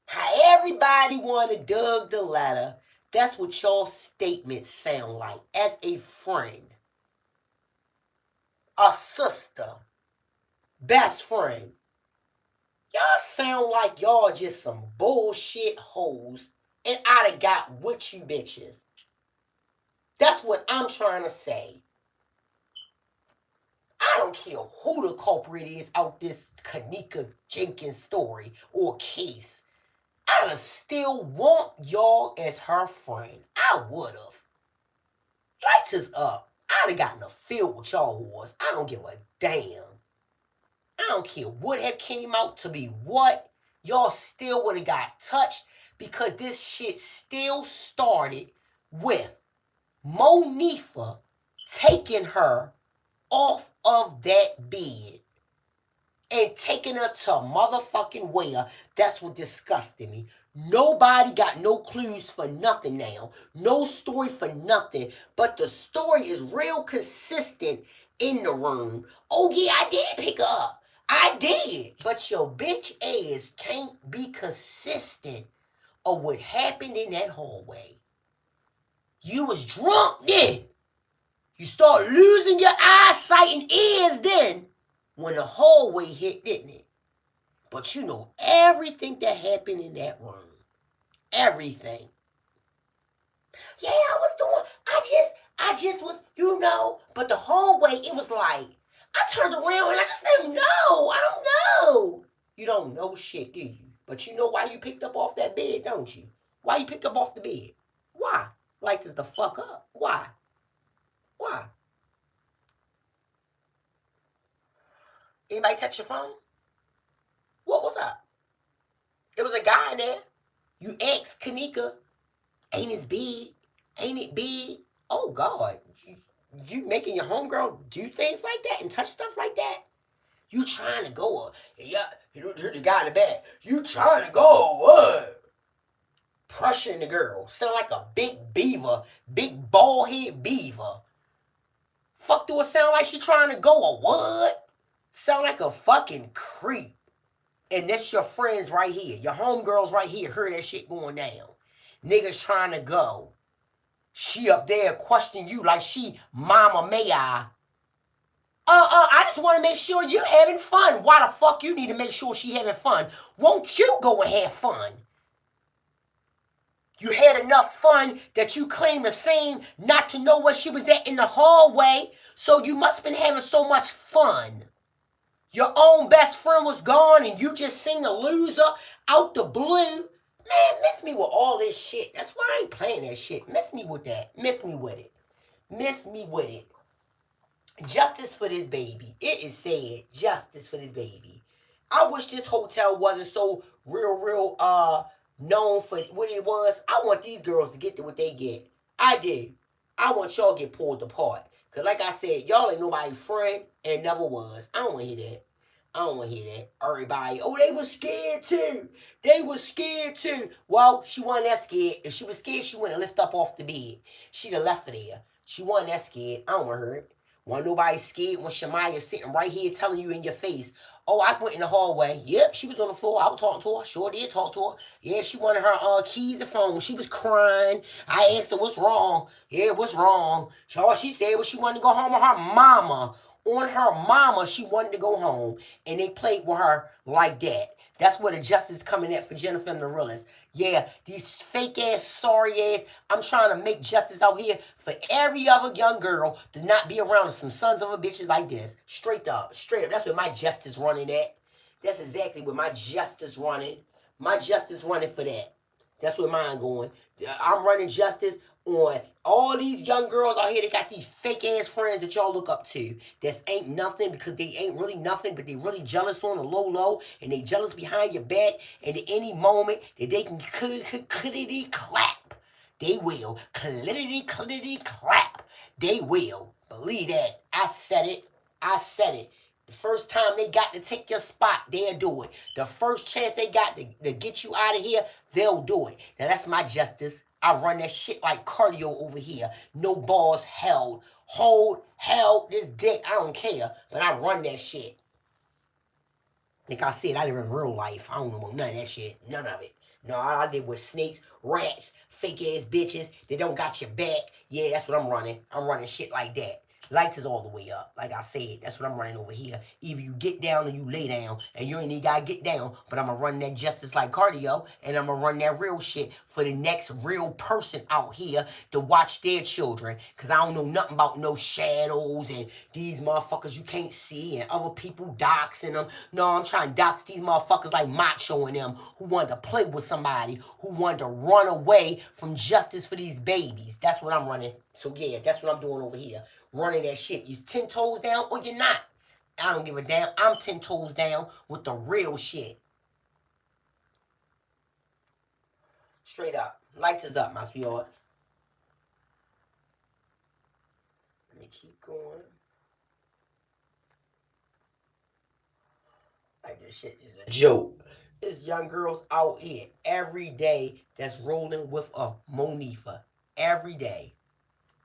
How everybody want to dug the letter. That's what y'all statements sound like as a friend, a sister, best friend. Y'all sound like y'all just some bullshit hoes, and I done got with you bitches. That's what I'm trying to say. I don't care who the culprit is out this KENNEKA Jenkins story or case. I'd have still want y'all as her friend. I would have. Lights is up. I'd have gotten a feel with y'all wars. I don't give a damn. I don't care what had came out to be what. Y'all still would have got touched because this shit still started with Monifa taking her off of that bed and taking her to motherfucking where. That's what disgusted me. Nobody got no clues for nothing now. No story for nothing. But the story is real consistent in the room. Oh yeah, I did pick her up. I did. But your bitch ass can't be consistent of what happened in that hallway. You was drunk then. You start losing your eyesight and ears then when the hallway hit, didn't it? But you know everything that happened in that room. Everything. Yeah, I just was, but the hallway, it was like, I turned around and I just said, no, I don't know. You don't know shit, do you? But you know why you picked up off that bed, don't you? Why you picked up off the bed? Why? Like this the fuck up. Why? Why? Anybody touch your phone? What was up? There was a guy in there. You asked KENNEKA, ain't it big? Ain't it big? Oh God. You making your homegirl do things like that and touch stuff like that? You trying to go yeah, the guy in the back. You trying to go what? Pressuring the girl. Sound like a big beaver. Big bald head beaver. Fuck do it sound like she trying to go or what? Sound like a fucking creep. And that's your friends right here. Your homegirls right here heard that shit going down. Niggas trying to go. She up there questioning you like she Mama May I. I just want to make sure you're having fun. Why the fuck you need to make sure she having fun? Won't you go and have fun? You had enough fun that you claim the same not to know where she was at in the hallway, so you must have been having so much fun. Your own best friend was gone and you just seen a loser out the blue. Man, miss me with all this shit. That's why I ain't playing that shit. Miss me with that. Miss me with it. Miss me with it. Justice for this baby. It is said. Justice for this baby. I wish this hotel wasn't so real, known for what it was. I want these girls to get to what they get. I did. I want y'all to get pulled apart. Because like I said, y'all ain't nobody's friend and never was. I don't want to hear that. I don't want to hear that. Everybody, oh, they was scared too. They was scared too. Well, she wasn't that scared. If she was scared, she wouldn't lift up off the bed. She'd have left her there. She wasn't that scared. I don't want her. Wasn't nobody scared when Shemaya's sitting right here telling you in your face, oh, I went in the hallway. Yep, she was on the floor. I was talking to her. Sure did talk to her. Yeah, she wanted her keys and phone. She was crying. I asked her, what's wrong? Yeah, what's wrong? All she said was she wanted to go home with her mama. On her mama, she wanted to go home. And they played with her like that. That's where the justice coming at for Jennifer and the realest. Yeah, these fake ass, sorry ass. I'm trying to make justice out here for every other young girl to not be around some sons of a bitches like this. Straight up, straight up. That's where my justice running at. That's exactly where my justice running. My justice running for that. That's where mine going. I'm running justice on all these young girls out here that got these fake ass friends that y'all look up to. That ain't nothing because they ain't really nothing, but they really jealous on the low, and they jealous behind your back, and at any moment that they can clittity clap, they will. Clittity clap. They will. Believe that. I said it. I said it. The first time they got to take your spot, they'll do it. The first chance they got to get you out of here, they'll do it. Now that's my justice. I run that shit like cardio over here. No balls held. Hold, held, this dick, I don't care. But I run that shit. Like I said, I live in real life. I don't know none of that shit. None of it. No, I live with snakes, rats, fake ass bitches that don't got your back. Yeah, that's what I'm running. I'm running shit like that. Lights is all the way up. Like I said, that's what I'm running over here. Either you get down or you lay down. And you ain't even gotta get down. But I'm gonna run that justice like cardio. And I'm gonna run that real shit for the next real person out here to watch their children. Cause I don't know nothing about no shadows and these motherfuckers you can't see and other people doxing them. No, I'm trying to dox these motherfuckers like Macho and them who wanted to play with somebody, who wanted to run away from justice for these babies. That's what I'm running. So yeah, that's what I'm doing over here. Running that shit. You 10 toes down or you're not. I don't give a damn. I'm 10 toes down with the real shit. Straight up. Lights is up, my sweethearts. Let me keep going. Like this shit is a joke. There's young girls out here every day that's rolling with a Monifa. Every day.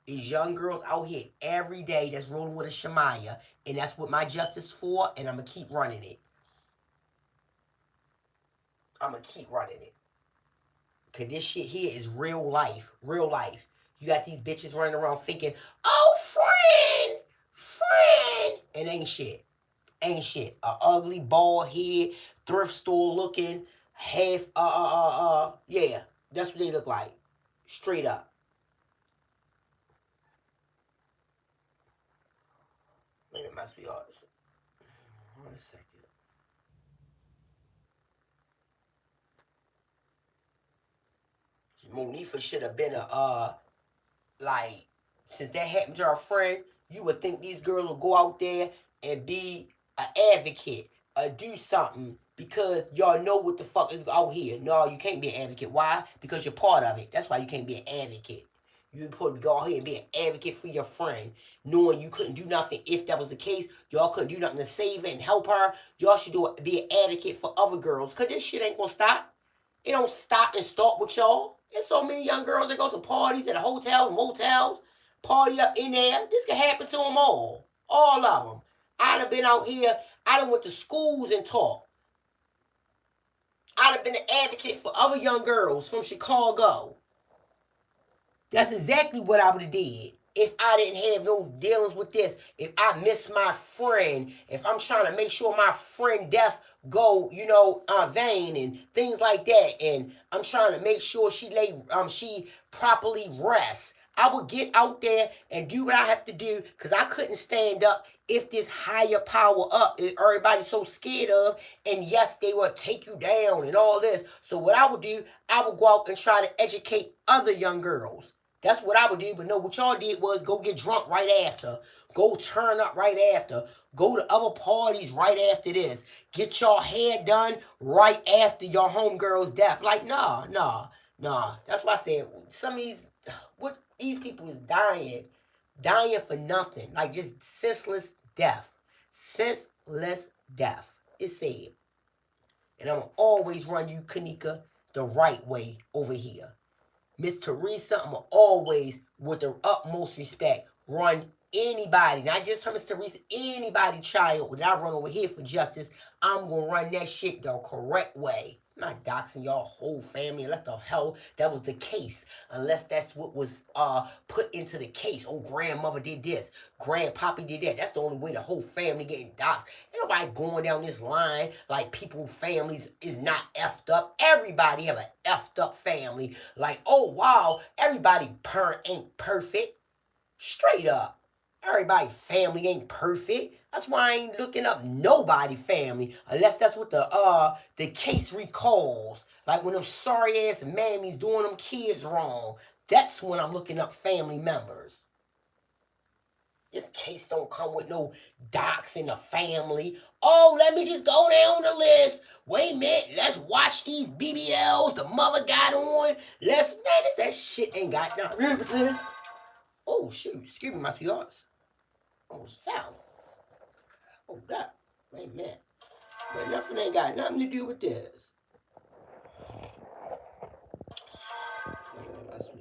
These young girls out here every day that's rolling with a Shemaya. And that's what my justice for, and I'm going to keep running it. I'm going to keep running it. Because this shit here is real life. Real life. You got these bitches running around thinking, oh, friend, friend. And ain't shit. Ain't shit. A ugly, bald head, thrift store looking, half, yeah. That's what they look like. Straight up. Wait a minute, my sweethearts. 1 second. Monifa should have been like, since that happened to her friend, you would think these girls would go out there and be an advocate or do something because y'all know what the fuck is out here. No, you can't be an advocate. Why? Because you're part of it. That's why you can't be an advocate. You're supposed to go out here and be an advocate for your friend, knowing you couldn't do nothing. If that was the case, y'all couldn't do nothing to save her and help her. Y'all should be an advocate for other girls because this shit ain't gonna stop. It don't stop and start with y'all. There's so many young girls that go to parties at hotels, motels, party up in there. This can happen to them all. All of them. I'd have been out here. I done went to schools and taught. I'd have been an advocate for other young girls from Chicago. That's exactly what I would have did. If I didn't have no dealings with this, if I miss my friend, if I'm trying to make sure my friend death go, vein and things like that, and I'm trying to make sure she properly rests, I would get out there and do what I have to do because I couldn't stand up if this higher power up is everybody's so scared of, and yes, they will take you down and all this. So what I would do, I would go out and try to educate other young girls. That's what I would do, but no, what y'all did was go get drunk right after. Go turn up right after. Go to other parties right after this. Get your hair done right after your homegirl's death. Like, nah. That's why I said, some of these people is dying. Dying for nothing. Like, just senseless death. Senseless death. It's sad. And I'm going to always run you, KENNEKA, the right way over here. Miss Teresa, I'm always, with the utmost respect, run anybody, not just her, Miss Teresa, anybody child, when I run over here for justice, I'm going to run that shit the correct way. I'm not doxing y'all whole family unless the hell that was the case. Unless that's what was put into the case. Oh, grandmother did this. Grandpappy did that. That's the only way the whole family getting doxed. Ain't nobody going down this line like people, families is not effed up. Everybody have an effed up family. Like, oh, wow, everybody parent ain't perfect. Straight up. Everybody family ain't perfect. That's why I ain't looking up nobody family unless that's what the case recalls. Like when them sorry ass mammies doing them kids wrong. That's when I'm looking up family members. This case don't come with no docs in the family. Oh, let me just go down the list. Wait a minute, let's watch these BBLs the mother got on. That shit ain't got nothing to do with this. Oh, shoot, excuse me, my sweethearts. Almost fell. Oh, that. Wait a minute. But nothing ain't got nothing to do with this. Wait a minute, my sweethearts.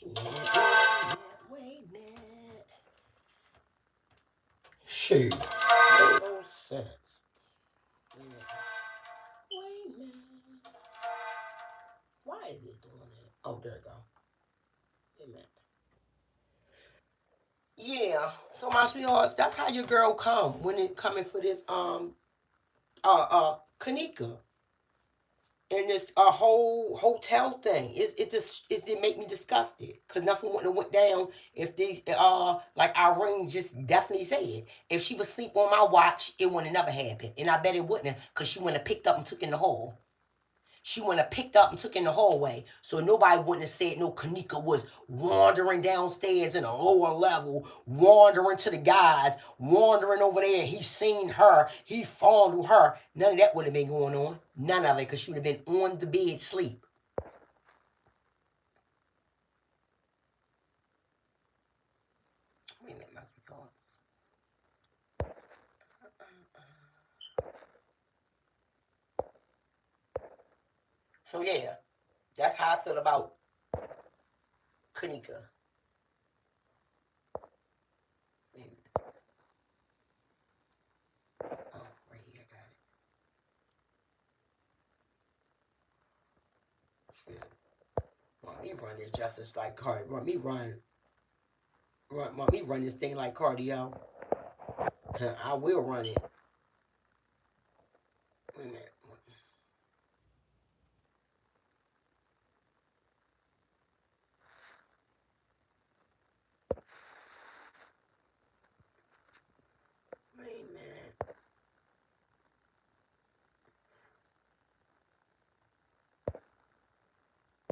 Wait a minute. Shoot. No sense. Wait a minute. Why is it doing that? Oh, there it go. Wait a minute. Yeah. So my sweethearts, that's how your girl come when it coming for this KENNEKA and this whole hotel thing. It make me disgusted because nothing wouldn't have went down if they like Irene just definitely said, if she was sleep on my watch, it wouldn't have never happened, and I bet it wouldn't have, because she wouldn't have picked up and took in the hall. She went and picked up and took in the hallway. So nobody wouldn't have said no KENNEKA was wandering downstairs in a lower level, wandering to the guys, wandering over there, and he seen her, he fondled her. None of that would have been going on. None of it, because she would have been on the bed sleep. Wait a minute, my God. So yeah, that's how I feel about KENNEKA. Wait a minute. Oh, right here, I got it. Shit. Want me run this justice like Cardi. Want me run this thing like cardio. I will run it. Wait a minute. Wait a minute.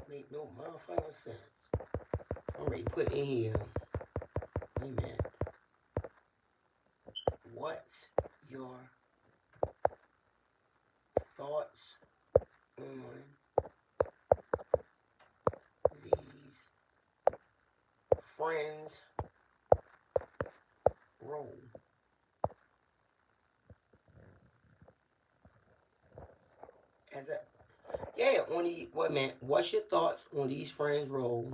Make no motherfucking sense. I'm ready to put in here. Wait a minute. What's your thoughts on these friends role? As a on the wait a minute. What's your thoughts on these friends role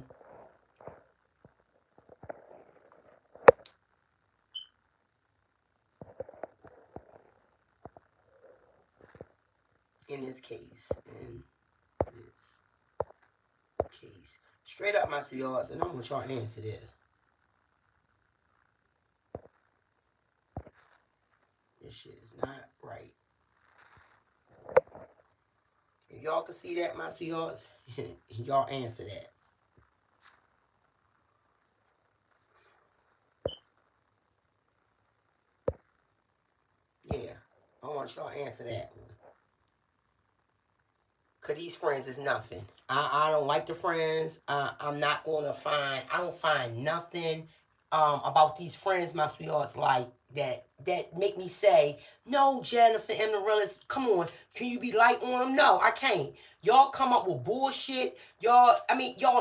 in this case? In this case. Straight up, my sweethearts, and I'm gonna try to answer this. This shit is not right. If y'all can see that, my sweethearts, y'all answer that. Yeah, I want y'all answer that one. Cause these friends is nothing. I don't like the friends. I'm not gonna find. I don't find nothing about these friends, my sweethearts, like that make me say no. Jennifer and the realist, come on, can you be light on them? No, I can't. Y'all come up with bullshit. Y'all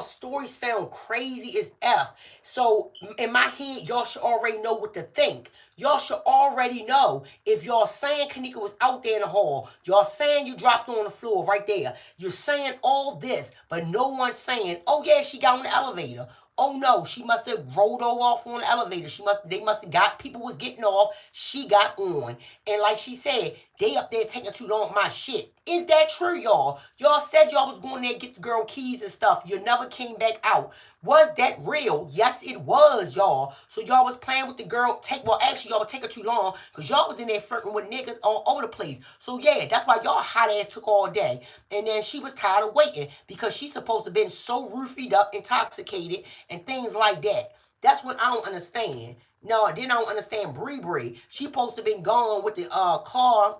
stories sound crazy as f. So in my head, y'all should already know what to think. Y'all should already know if y'all saying KENNEKA was out there in the hall. Y'all saying you dropped on the floor right there. You're saying all this, but no one's saying, oh yeah, she got on the elevator. Oh no, she must have rolled off on the elevator. They must have got, people was getting off. She got on. And like she said, they up there taking too long my shit. Is that true, y'all? Y'all said y'all was going there to get the girl keys and stuff. You never came back out. Was that real? Yes, it was, y'all. So y'all was playing with the girl. Actually, y'all was taking too long because y'all was in there flirting with niggas all over the place. So yeah, that's why y'all hot ass took all day. And then she was tired of waiting because she's supposed to have been so roofied up, intoxicated, and things like that. That's what I don't understand. No, then I don't understand Bree Bree. She supposed to have been gone with the car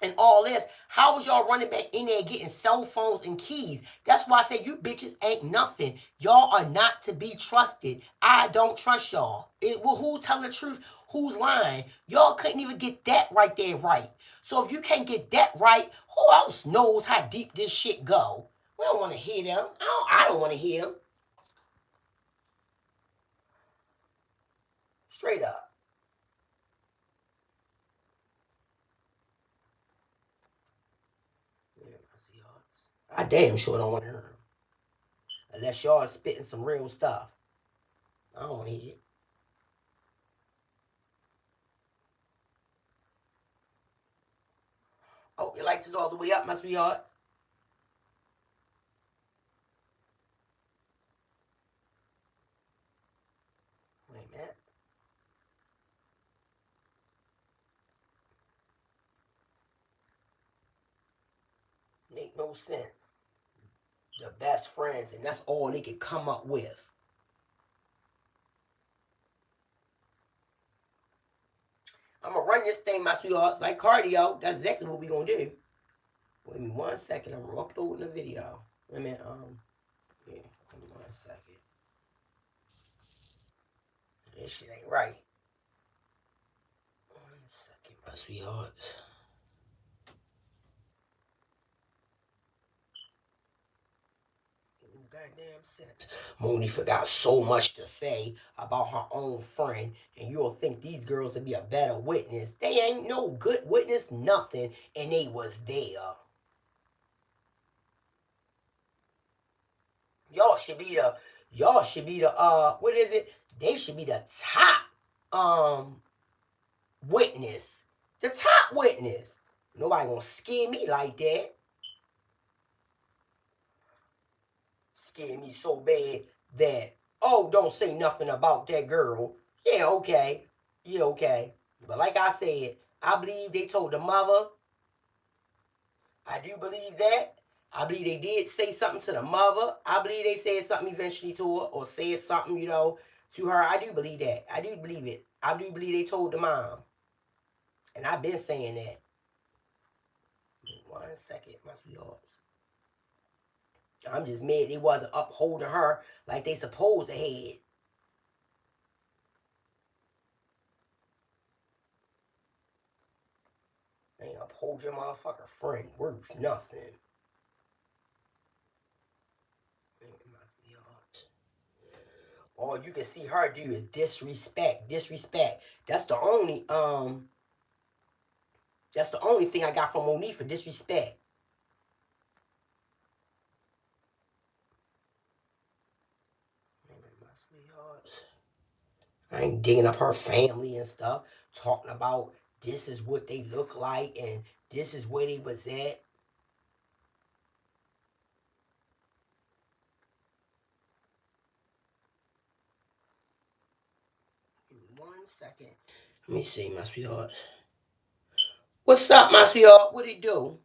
and all this. How was y'all running back in there getting cell phones and keys? That's why I say you bitches ain't nothing. Y'all are not to be trusted. I don't trust y'all. Who's telling the truth? Who's lying? Y'all couldn't even get that right there right. So if you can't get that right, who else knows how deep this shit go? We don't want to hear them. I don't want to hear them. Straight up. I damn sure don't want to hear them. Unless y'all spitting some real stuff. I don't want to hear it. Oh, your lights is all the way up, my sweethearts. Wait a minute. Make no sense. The best friends, and that's all they could come up with. I'm gonna run this thing, my sweethearts, like cardio. That's exactly what we gonna do. Wait me 1 second. I'm uploading the video. Wait a minute. Yeah. Give me 1 second. This shit ain't right. 1 second, my sweethearts. Goddamn sense. Monifa got so much to say about her own friend, and you'll think these girls would be a better witness. They ain't no good witness, nothing, and they was there. Y'all should be the what is it? They should be the top witness. The top witness. Nobody gonna scare me like that. Scare me so bad that, oh, don't say nothing about that girl. Yeah, okay. Yeah, okay. But like I said, I believe they told the mother. I do believe that. I believe they did say something to the mother. I believe they said something eventually to her, or said something, to her. I do believe that. I do believe it. I do believe they told the mom. And I've been saying that. 1 second, my sweethearts. I'm just mad they wasn't upholding her like they supposed to had. They ain't uphold your motherfucker friend. Worth nothing. All you can see her do is disrespect. Disrespect. That's the only thing I got from Monifa, disrespect. I ain't digging up her family and stuff, talking about this is what they look like and this is where they was at. 1 second. Let me see, my sweetheart. What's up, my sweetheart? What it do?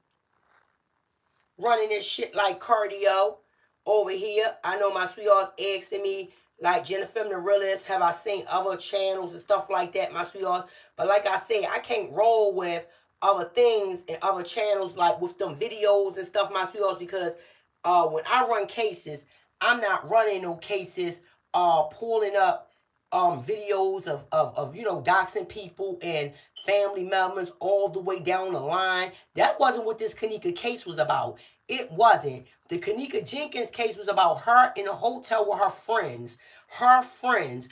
Running this shit like cardio over here. I know my sweetheart's asking me, like, Jennifer the Realist, have I seen other channels and stuff like that, my sweethearts? But like I said, I can't roll with other things and other channels, like with them videos and stuff, my sweethearts, because when I run cases, I'm not running no cases pulling up videos of doxing people and family members all the way down the line. That wasn't what this KENNEKA case was about. It wasn't. The KENNEKA Jenkins case was about her in a hotel with her friends. Her friends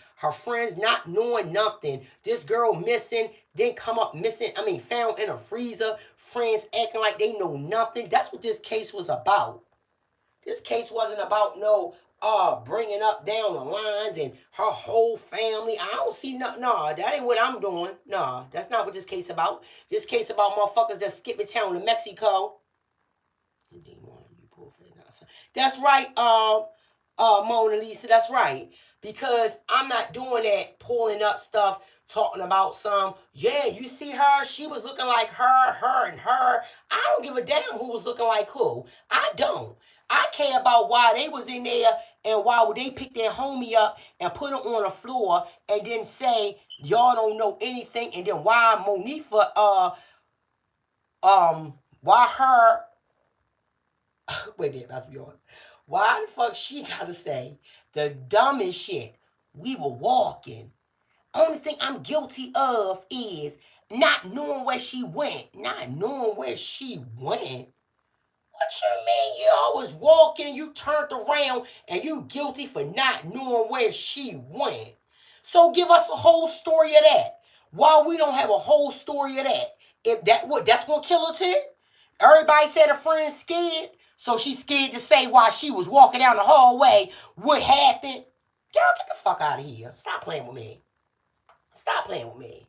not knowing nothing. This girl missing, then come up missing, found in a freezer. Friends acting like they know nothing. That's what this case was about. This case wasn't about no bringing up down the lines and her whole family. I don't see nothing. Nah, that ain't what I'm doing. Nah, that's not what this case about. This case about motherfuckers that skipping town to Mexico. That's right, Mona Lisa. That's right. Because I'm not doing that, pulling up stuff, talking about yeah, you see her, she was looking like her, and her. I don't give a damn who was looking like who. I don't. I care about why they was in there and why would they pick their homie up and put her on the floor and then say, y'all don't know anything, and then why Monifa, why her, wait a minute, that's me on. Why the fuck she gotta say the dumbest shit? We were walking. Only thing I'm guilty of is not knowing where she went. Not knowing where she went? What you mean? You always walking, you turned around, and you guilty for not knowing where she went. So give us a whole story of that. Why we don't have a whole story of that? If that's gonna kill her too? Everybody said a friend's scared. So she's scared to say while she was walking down the hallway what happened. Girl, get the fuck out of here. Stop playing with me. Stop playing with me.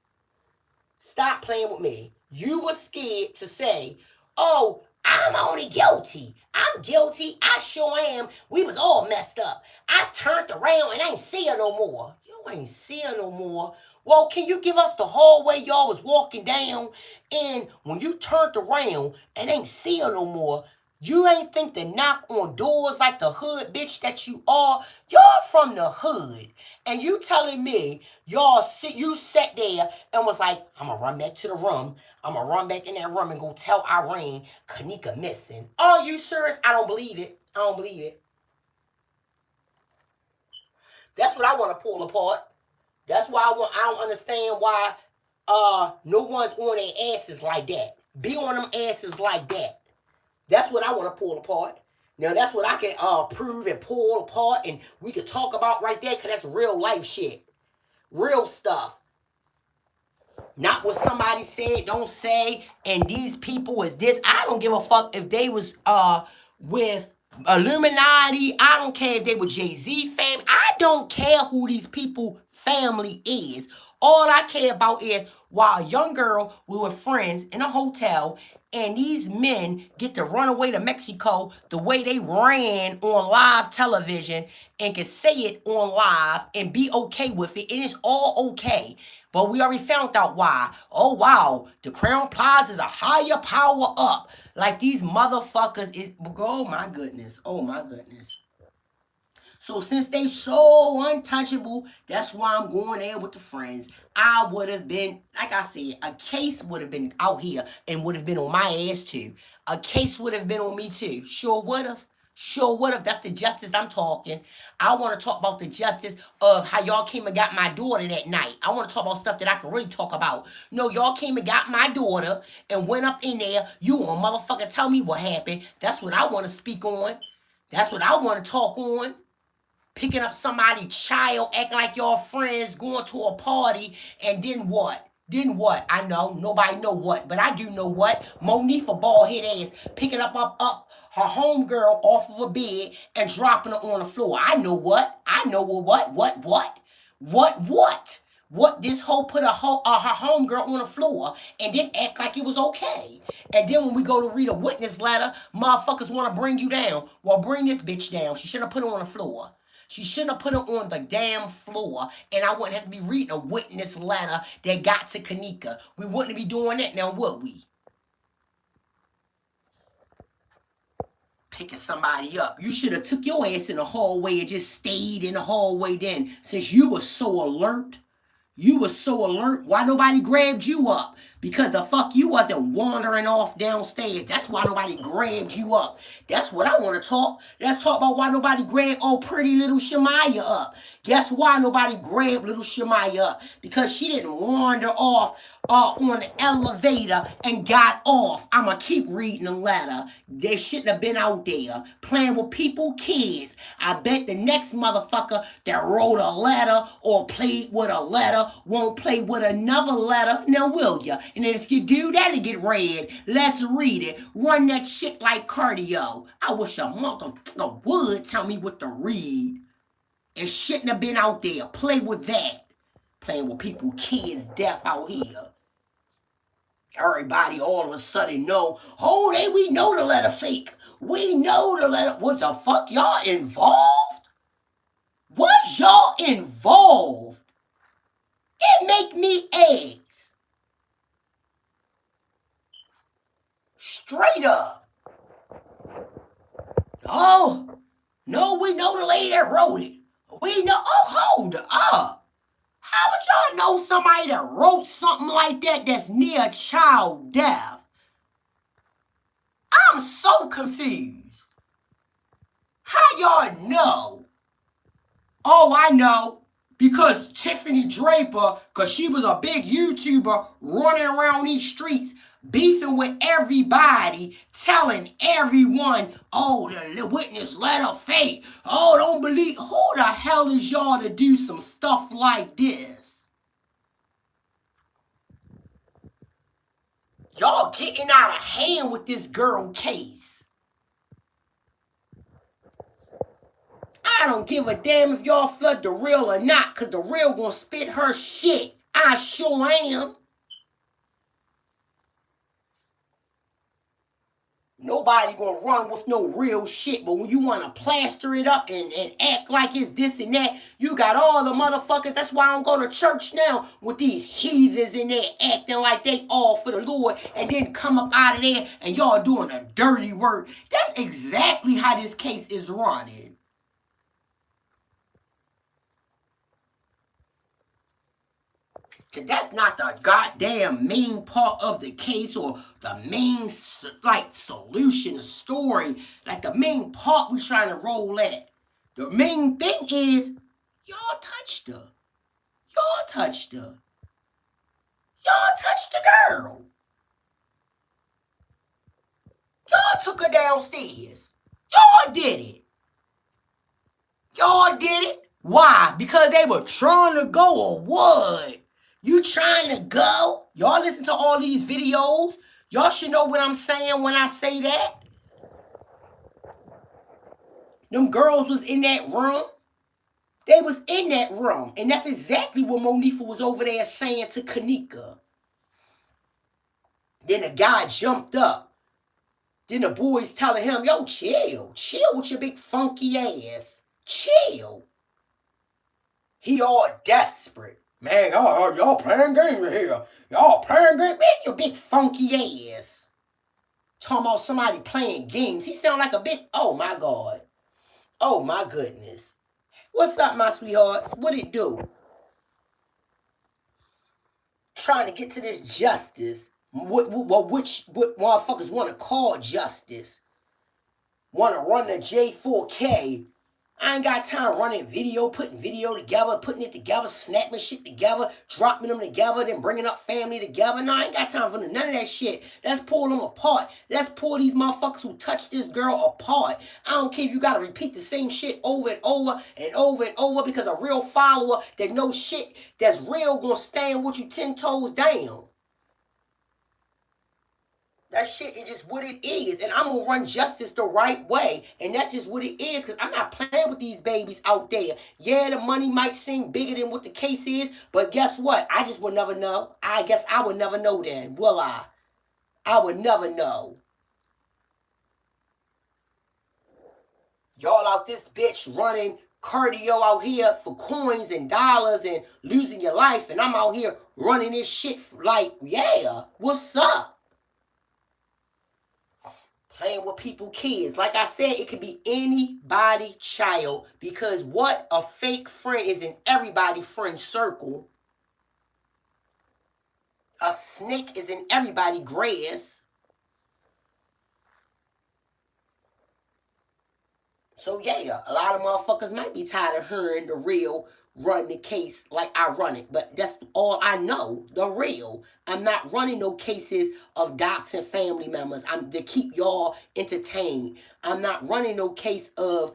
Stop playing with me. You were scared to say, oh, I'm only guilty. I'm guilty. I sure am. We was all messed up. I turned around and ain't see her no more. You ain't see her no more. Well, can you give us the hallway y'all was walking down? And when you turned around and ain't see her no more, you ain't think to knock on doors like the hood bitch that you are? Y'all from the hood. And you telling me you sat there and was like, I'm going to run back to the room. I'm going to run back in that room and go tell Irene KENNEKA missing. Are you serious? I don't believe it. I don't believe it. That's what I want to pull apart. That's why I don't understand why no one's on their asses like that. Be on them asses like that. That's what I want to pull apart. Now, that's what I can prove and pull apart, and we could talk about right there, because that's real life shit. Real stuff. Not what somebody said, don't say, and these people is this. I don't give a fuck if they was with Illuminati. I don't care if they were Jay-Z fam. I don't care who these people family is. All I care about is while a young girl, we were friends in a hotel, and these men get to run away to Mexico the way they ran on live television and can say it on live and be okay with it, and it's all okay. But we already found out why. Oh, wow, the Crown Plaza is a higher power up. Like these motherfuckers is, oh my goodness, oh my goodness. So since they so untouchable, that's why I'm going there with the friends. I would have been, like I said, a case would have been out here and would have been on my ass too. A case would have been on me too. Sure would have. Sure would have. That's the justice I'm talking. I want to talk about the justice of how y'all came and got my daughter that night. I want to talk about stuff that I can really talk about. No, y'all came and got my daughter and went up in there. You want motherfucker tell me what happened. That's what I want to speak on. That's what I want to talk on. Picking up somebody's child, acting like y'all friends, going to a party, and then what? Then what? I know, nobody know what, but I do know what. Monifa bald head ass picking up her homegirl off of a bed and dropping her on the floor. I know what. I know what. What this hoe put her homegirl on the floor and then act like it was okay. And then when we go to read a witness letter, motherfuckers want to bring you down. Well, bring this bitch down. She shouldn't have put her on the floor. She shouldn't have put her on the damn floor, and I wouldn't have to be reading a witness letter that got to KENNEKA. We wouldn't be doing that now, would we? Picking somebody up. You should have took your ass in the hallway and just stayed in the hallway then, since you were so alert. You were so alert. Why nobody grabbed you up? Because the fuck you wasn't wandering off downstairs. That's why nobody grabbed you up. That's what I want to talk. Let's talk about why nobody grabbed old pretty little Shemaya up. Guess why nobody grabbed little Shemaya up? Because she didn't wander off on the elevator and got off. I'ma keep reading the letter. They shouldn't have been out there playing with people, kids. I bet the next motherfucker that wrote a letter or played with a letter won't play with another letter. Now will ya? And if you do, that'll get read. Let's read it. Run that shit like cardio. I wish a motherfucker would tell me what to read. It shouldn't have been out there. Play with that. Playing with people, kids, deaf out here. Everybody all of a sudden know, oh, we know the letter fake. We know the letter. What the fuck? Y'all involved? Was y'all involved? It make me ask. Straight up. Oh, no, we know the lady that wrote it. We know. Oh, hold up. How would y'all know somebody that wrote something like that that's near child death? I'm so confused. How y'all know? Oh, I know. Because Tiffany Draper, because she was a big YouTuber running around these streets, beefing with everybody, telling everyone, oh, the witness letter fake. Oh, don't believe. Who the hell is y'all to do some stuff like this? Y'all getting out of hand with this girl case. I don't give a damn if y'all flood the real or not, because the real gonna spit her shit. I sure am. Nobody gonna run with no real shit, but when you wanna plaster it up and act like it's this and that, you got all the motherfuckers. That's why I don't go to church now with these heathens in there acting like they all for the Lord and then come up out of there and y'all doing a dirty work. That's exactly how this case is running. That's not the goddamn main part of the case or the main solution, the story. Like the main part we trying to roll at. The main thing is y'all touched her. Y'all touched her. Y'all touched the girl. Y'all took her downstairs. Y'all did it. Y'all did it. Why? Because they were trying to go or what? You trying to go? Y'all listen to all these videos. Y'all should know what I'm saying when I say that. Them girls was in that room. They was in that room. And that's exactly what Monifa was over there saying to KENNEKA. Then the guy jumped up. Then the boys telling him, yo, chill. Chill with your big funky ass. Chill. He all desperate. Man, y'all playing games in here. Y'all playing games. Man, you big funky ass. Talking about somebody playing games. He sound like a big, oh my God. Oh my goodness. What's up, my sweethearts? What it do? Trying to get to this justice. What motherfuckers want to call justice. Want to run the J4K. I ain't got time running video, putting video together, putting it together, snapping shit together, dropping them together, then bringing up family together. No, I ain't got time for none of that shit. Let's pull them apart. Let's pull these motherfuckers who touched this girl apart. I don't care if you got to repeat the same shit over and over and over and over, because a real follower that knows shit that's real gonna stand with you 10 toes down. That shit is just what it is. And I'm going to run justice the right way. And that's just what it is, because I'm not playing with these babies out there. Yeah, the money might seem bigger than what the case is, but guess what? I just will never know. I guess I would never know then, will I? I would never know. Y'all out this bitch running cardio out here for coins and dollars and losing your life. And I'm out here running this shit like, yeah, what's up? Playing with people, kids. Like I said, it could be anybody child, because what a fake friend is in everybody's friend circle. A snake is in everybody's grass. So yeah, a lot of motherfuckers might be tired of hearing the real run the case like I run it. But that's all I know, the real. I'm not running no cases of doxing family members. I'm to keep y'all entertained. I'm not running no case of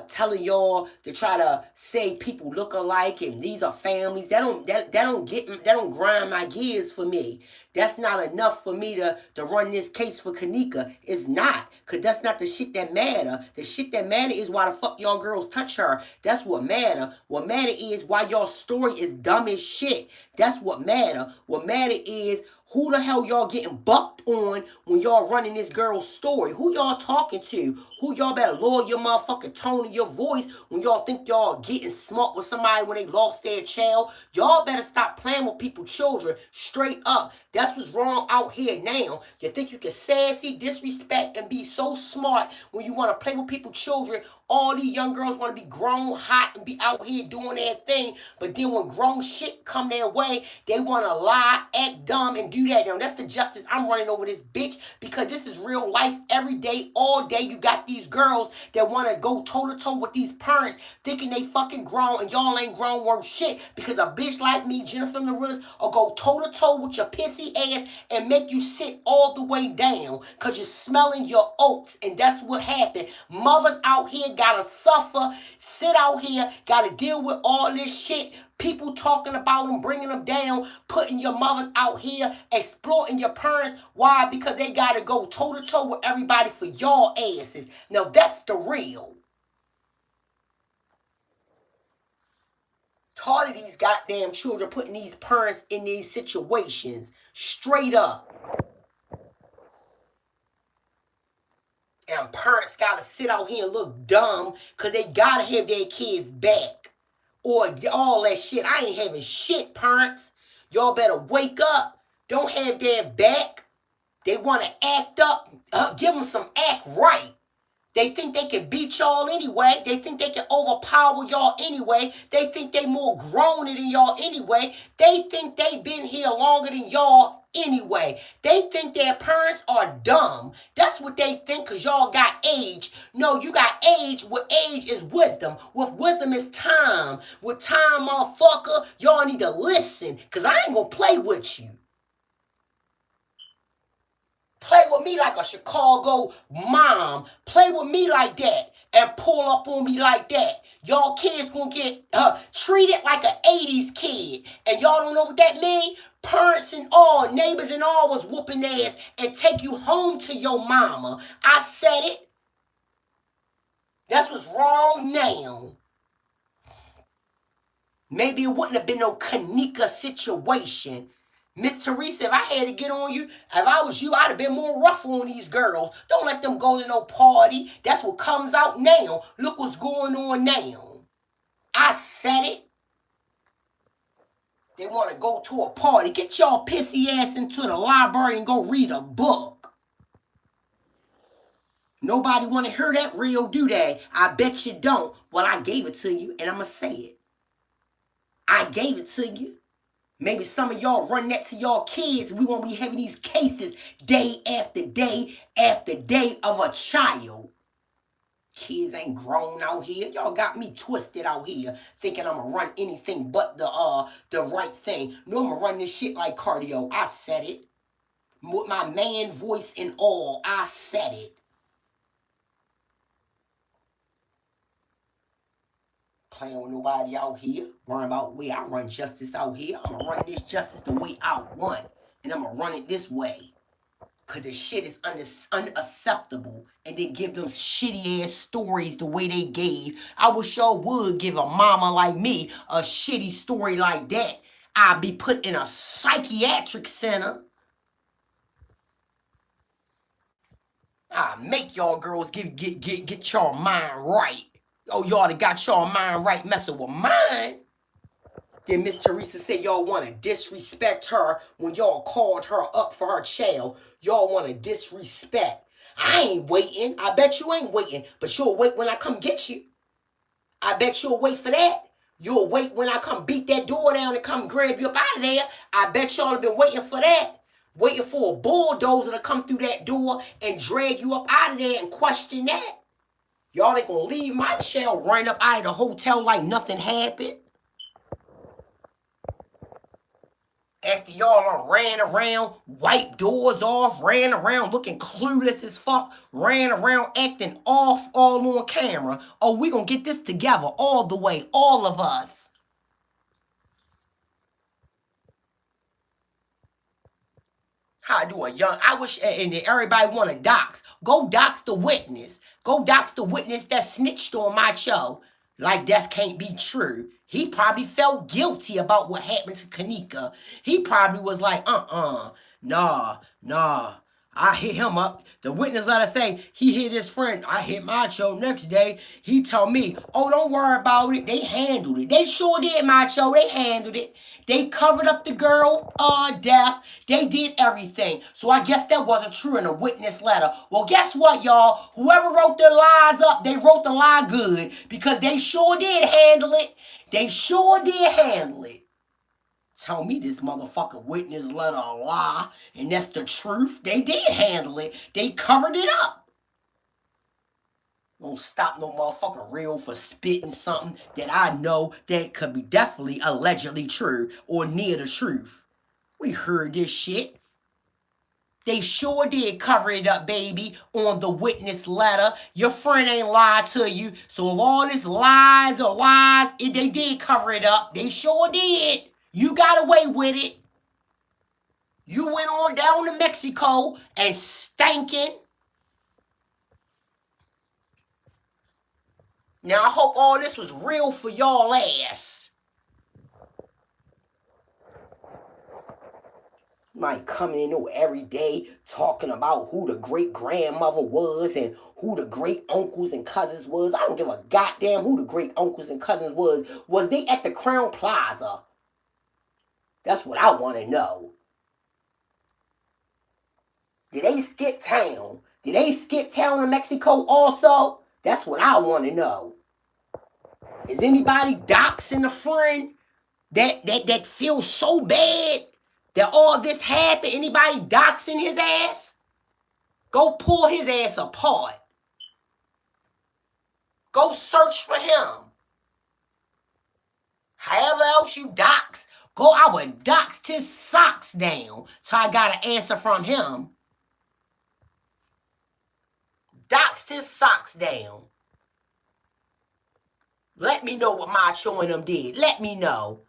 telling y'all to try to say people look alike and these are families. That don't grind my gears for me. That's not enough for me to run this case for KENNEKA. It's not. Because that's not the shit that matter. The shit that matter is why the fuck y'all girls touch her. That's what matter. What matter is why y'all story is dumb as shit. That's what matter. What matter is who the hell y'all getting bucked on when y'all running this girl's story? Who y'all talking to? Who y'all better lower your motherfucking tone of your voice when y'all think y'all getting smart with somebody when they lost their child? Y'all better stop playing with people's children straight up. That's what's wrong out here now. You think you can sassy, disrespect, and be so smart when you want to play with people's children. All these young girls want to be grown, hot, and be out here doing their thing. But then when grown shit come their way, they want to lie, act dumb, and do that. Now, that's the justice I'm running over this bitch, because this is real life every day, all day. You got these girls that want to go toe-to-toe with these parents thinking they fucking grown, and y'all ain't grown worth shit, because a bitch like me, Jennifer Norris, will go toe-to-toe with your pissy ass and make you sit all the way down because you're smelling your oats. And that's what happened. Mothers out here gotta suffer, sit out here, gotta deal with all this shit. People talking about them, bringing them down, putting your mothers out here, exploiting your parents. Why? Because they gotta go toe-to-toe with everybody for y'all asses. Now that's the real. Tired of these goddamn children putting these parents in these situations. Straight up. And parents gotta sit out here and look dumb because they gotta have their kids back. Or all that shit. I ain't having shit, parents. Y'all better wake up. Don't have their back. They want to act up. Give them some act right. They think they can beat y'all anyway. They think they can overpower y'all anyway. They think they more grown than y'all anyway. They think they been here longer than y'all anyway. They think their parents are dumb. That's what they think because y'all got age. No, you got age. With age is wisdom. With wisdom is time. With time, motherfucker, y'all need to listen because I ain't going to play with you. Play with me like a Chicago mom. Play with me like that and pull up on me like that. Y'all kids gonna get treated like an 80s kid. And y'all don't know what that mean? Parents and all, neighbors and all was whooping ass and take you home to your mama. I said it. That's what's wrong now. Maybe it wouldn't have been no KENNEKA situation. Miss Teresa, if I had to get on you, if I was you, I'd have been more rough on these girls. Don't let them go to no party. That's what comes out now. Look what's going on now. I said it. They want to go to a party. Get y'all pissy ass into the library and go read a book. Nobody want to hear that real do that. I bet you don't. Well, I gave it to you, and I'm going to say it. I gave it to you. Maybe some of y'all run that to y'all kids. We won't be having these cases day after day after day of a child. Kids ain't grown out here. Y'all got me twisted out here thinking I'm going to run anything but the right thing. No, I'm going to run this shit like cardio. I said it. With my man voice and all, I said it. Playing with nobody out here. Worrying about the way I run justice out here. I'm going to run this justice the way I want. And I'm going to run it this way. Because the shit is unacceptable. And they give them shitty ass stories the way they gave. I wish y'all would give a mama like me a shitty story like that. I'd be put in a psychiatric center. I make y'all girls get y'all mind right. Oh, y'all that got y'all mind right messing with mine. Then Miss Teresa said y'all want to disrespect her when y'all called her up for her child. Y'all want to disrespect. I ain't waiting. I bet you ain't waiting. But you'll wait when I come get you. I bet you'll wait for that. You'll wait when I come beat that door down and come grab you up out of there. I bet y'all have been waiting for that. Waiting for a bulldozer to come through that door and drag you up out of there and question that. Y'all ain't gonna leave my child running up out of the hotel like nothing happened. After y'all ran around, wiped doors off, ran around looking clueless as fuck, ran around acting off all on camera. Oh, we gonna get this together all the way, all of us. How I do a young, I wish, and everybody want to dox. Go dox the witness. Go dox the witness that snitched on my show. Like that can't be true. He probably felt guilty about what happened to KENNEKA. He probably was like, nah. I hit him up. The witness let us say he hit his friend. I hit Macho next day. He told me, oh, don't worry about it. They handled it. They sure did, Macho. They handled it. They covered up the girl death. They did everything. So I guess that wasn't true in the witness letter. Well, guess what, y'all? Whoever wrote the lies up, they wrote the lie good because they sure did handle it. They sure did handle it. Tell me this motherfucking witness letter a lie, and that's the truth. They did handle it. They covered it up. Don't stop no motherfucking real for spitting something that I know that could be definitely allegedly true or near the truth. We heard this shit. They sure did cover it up, baby, on the witness letter. Your friend ain't lied to you. So if all this lies, they did cover it up. They sure did. You got away with it. You went on down to Mexico and stankin'. Now, I hope all this was real for y'all ass. Might coming in every day talking about who the great grandmother was and who the great uncles and cousins was. I don't give a goddamn who the great uncles and cousins was. Was they at the Crown Plaza? That's what I want to know. Did they skip town? Did they skip town in Mexico also? That's what I want to know. Is anybody doxing a friend that feels so bad that all this happened? Anybody doxing his ass? Go pull his ass apart. Go search for him. However else you dox, I would dox his socks down so I got an answer from him. Doxed his socks down. Let me know what Macho and them did. Let me know.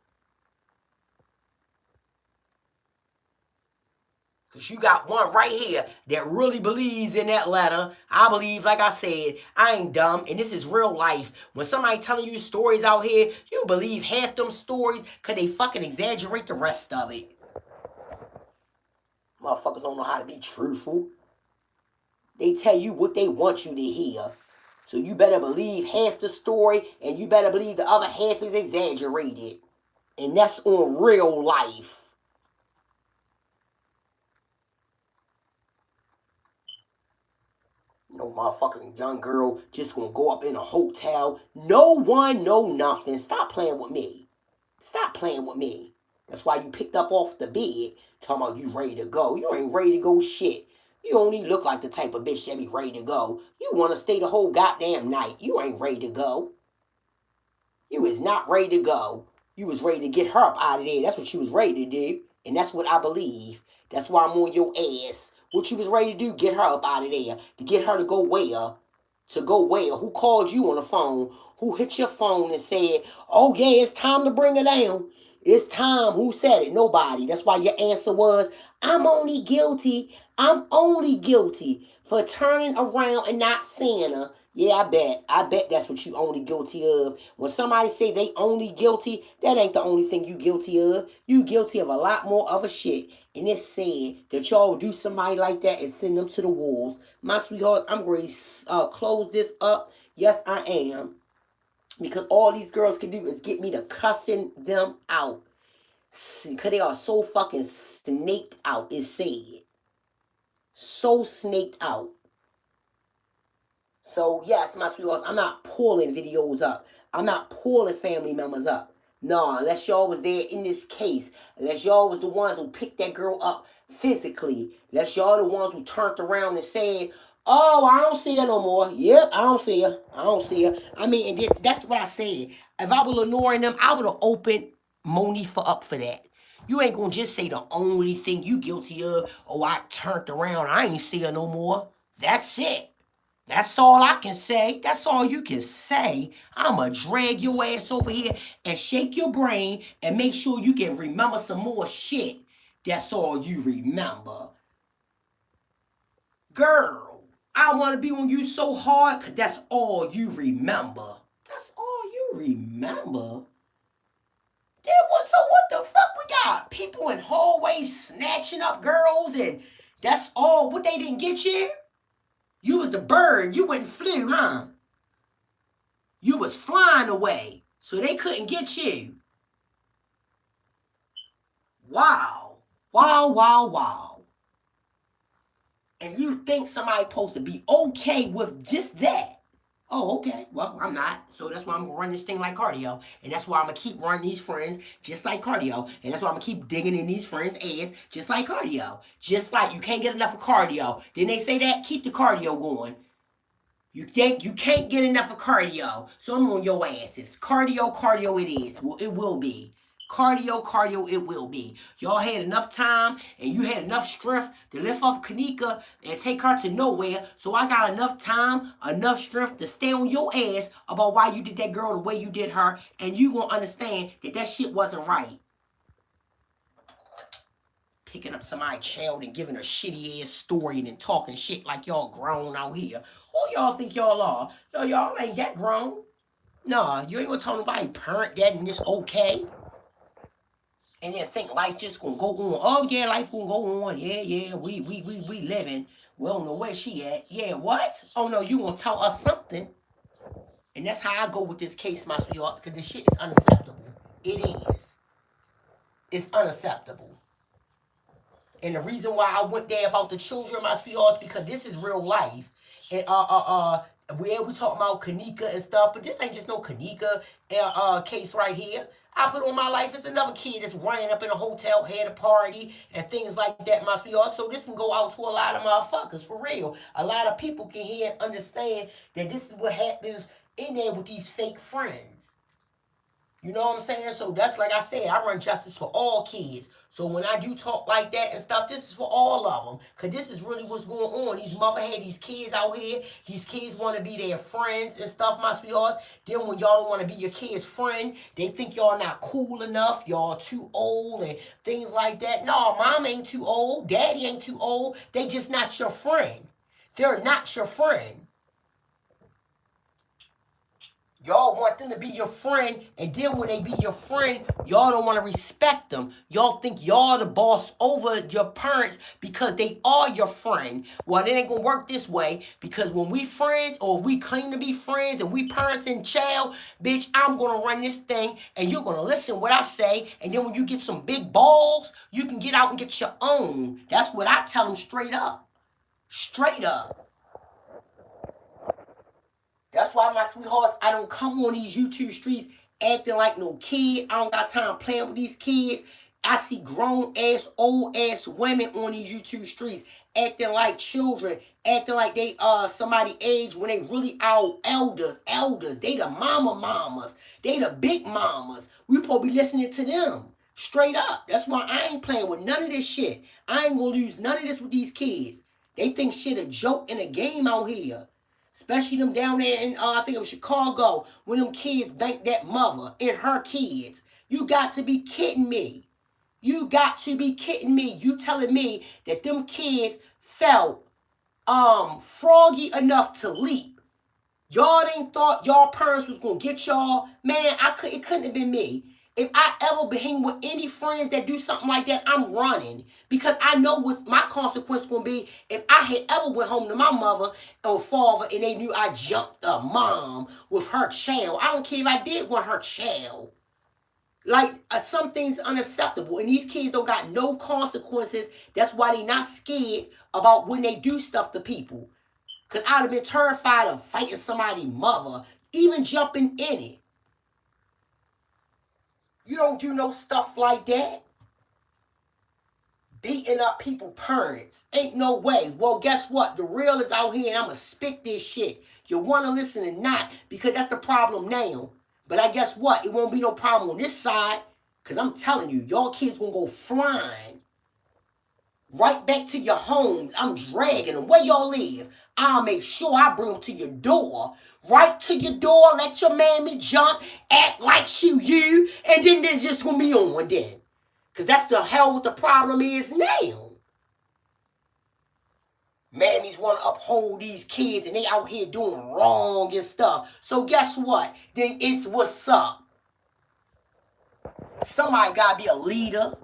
Because you got one right here that really believes in that letter. I believe, like I said, I ain't dumb. And this is real life. When somebody telling you stories out here, you believe half them stories because they fucking exaggerate the rest of it. Motherfuckers don't know how to be truthful. They tell you what they want you to hear. So you better believe half the story and you better believe the other half is exaggerated. And that's on real life. No motherfucking young girl just gonna go up in a hotel. No one, no nothing. Stop playing with me. Stop playing with me. That's why you picked up off the bed talking about you ready to go. You ain't ready to go shit. You don't even look like the type of bitch that be ready to go. You want to stay the whole goddamn night. You ain't ready to go. You is not ready to go. You was ready to get her up out of there. That's what you was ready to do. And that's what I believe. That's why I'm on your ass. What you was ready to do, get her up out of there. To get her to go where? To go where? Who called you on the phone? Who hit your phone and said, oh yeah, it's time to bring her down? It's time. Who said it? Nobody. That's why your answer was, I'm only guilty. I'm only guilty for turning around and not seeing her. Yeah, I bet. I bet that's what you only guilty of. When somebody say they only guilty, that ain't the only thing you guilty of. You guilty of a lot more other shit. And it's sad that y'all do somebody like that and send them to the wolves. My sweetheart, I'm going to close this up. Yes, I am. Because all these girls can do is get me to cussing them out. Because they are so fucking snaked out, it's said. So snaked out. So, yes, my sweethearts, I'm not pulling videos up. I'm not pulling family members up. No, unless y'all was there in this case. Unless y'all was the ones who picked that girl up physically. Unless y'all the ones who turned around and said, oh, I don't see her no more. Yep, I don't see her. I don't see her. I mean, and that's what I said. If I was ignoring them, I would have opened Monifa up for that. You ain't gonna just say the only thing you guilty of, oh, I turned around, I ain't see her no more. That's it. That's all I can say. That's all you can say. I'ma drag your ass over here and shake your brain and make sure you can remember some more shit. That's all you remember. Girl, I want to be on you so hard because that's all you remember. That's all you remember? So what the fuck? We got people in hallways snatching up girls and that's all what they didn't get you? You was the bird. You went and flew, huh? You was flying away, so they couldn't get you. Wow. Wow, wow, wow. And you think somebody supposed to be okay with just that? Oh, okay. Well, I'm not. So that's why I'm going to run this thing like cardio. And that's why I'm going to keep running these friends just like cardio. And that's why I'm going to keep digging in these friends' ass just like cardio. Just like you can't get enough of cardio. Didn't they say that? Keep the cardio going. You think you can't get enough of cardio. So I'm on your asses. Cardio, cardio it is. Well, it will be. Cardio, cardio, it will be. Y'all had enough time and you had enough strength to lift up KENNEKA and take her to nowhere. So I got enough time, enough strength to stay on your ass about why you did that girl the way you did her. And you gonna understand that that shit wasn't right. Picking up somebody's child and giving a shitty ass story and then talking shit like y'all grown out here. Who y'all think y'all are? No, y'all ain't that grown. Nah, you ain't gonna tell nobody parent that and it's okay. and then think life just gonna go on. Oh yeah, life gonna go on. Yeah, we living. We don't know where she at. Yeah, what? Oh no, you gonna tell us something. And that's how I go with this case, my sweethearts, because this shit is unacceptable. It is. It's unacceptable. And the reason why I went there about the children, my sweethearts, because this is real life. And where we talking about KENNEKA and stuff, but this ain't just no KENNEKA case right here. I put on my life as another kid that's running up in a hotel, had a party, and things like that, my sweetheart. So this can go out to a lot of motherfuckers, for real. A lot of people can hear and understand that this is what happens in there with these fake friends. You know what I'm saying? So that's like I said, I run justice for all kids. So when I do talk like that and stuff, this is for all of them. Because this is really what's going on. These mother had these kids out here. These kids want to be their friends and stuff, my sweethearts. Then when y'all don't want to be your kid's friend, they think y'all not cool enough. Y'all too old and things like that. No, mom ain't too old. Daddy ain't too old. They just not your friend. They're not your friend. Y'all want them to be your friend, and then when they be your friend, y'all don't want to respect them. Y'all think y'all the boss over your parents because they are your friend. Well, it ain't going to work this way, because when we friends, or we claim to be friends, and we parents and child, bitch, I'm going to run this thing, and you're going to listen what I say, and then when you get some big balls, you can get out and get your own. That's what I tell them straight up. Straight up. That's why, my sweethearts, I don't come on these YouTube streets acting like no kid. I don't got time playing with these kids. I see grown-ass, old-ass women on these YouTube streets acting like children, acting like they somebody age when they really are elders. They the mamas. They the big mamas. We probably listening to them. Straight up. That's why I ain't playing with none of this shit. I ain't gonna lose none of this with these kids. They think shit a joke and a game out here. Especially them down there in, I think it was Chicago, when them kids banked that mother and her kids. You got to be kidding me. You got to be kidding me. You telling me that them kids felt froggy enough to leap. Y'all ain't thought y'all parents was going to get y'all. Man, it couldn't have been me. If I ever been hanging with any friends that do something like that, I'm running. Because I know what my consequence going to be if I had ever went home to my mother or father and they knew I jumped a mom with her child. I don't care if I did want her child. Like, some things unacceptable. And these kids don't got no consequences. That's why they not scared about when they do stuff to people. Because I'd have been terrified of fighting somebody's mother, even jumping in it. You don't do no stuff like that. Beating up people's parents. Ain't no way. Well, guess what? The real is out here and I'm going to spit this shit. You want to listen or not, because that's the problem now. But I guess what? It won't be no problem on this side, because I'm telling you, y'all kids going to go flying right back to your homes. I'm dragging them. Where y'all live? I'll make sure I bring them to your door. Right to your door, let your mammy jump, act like she you, and then there's just going to be on then. Because that's the hell what the problem is now. Mammies want to uphold these kids, and they out here doing wrong and stuff. So guess what? Then it's what's up. Somebody got to be a leader.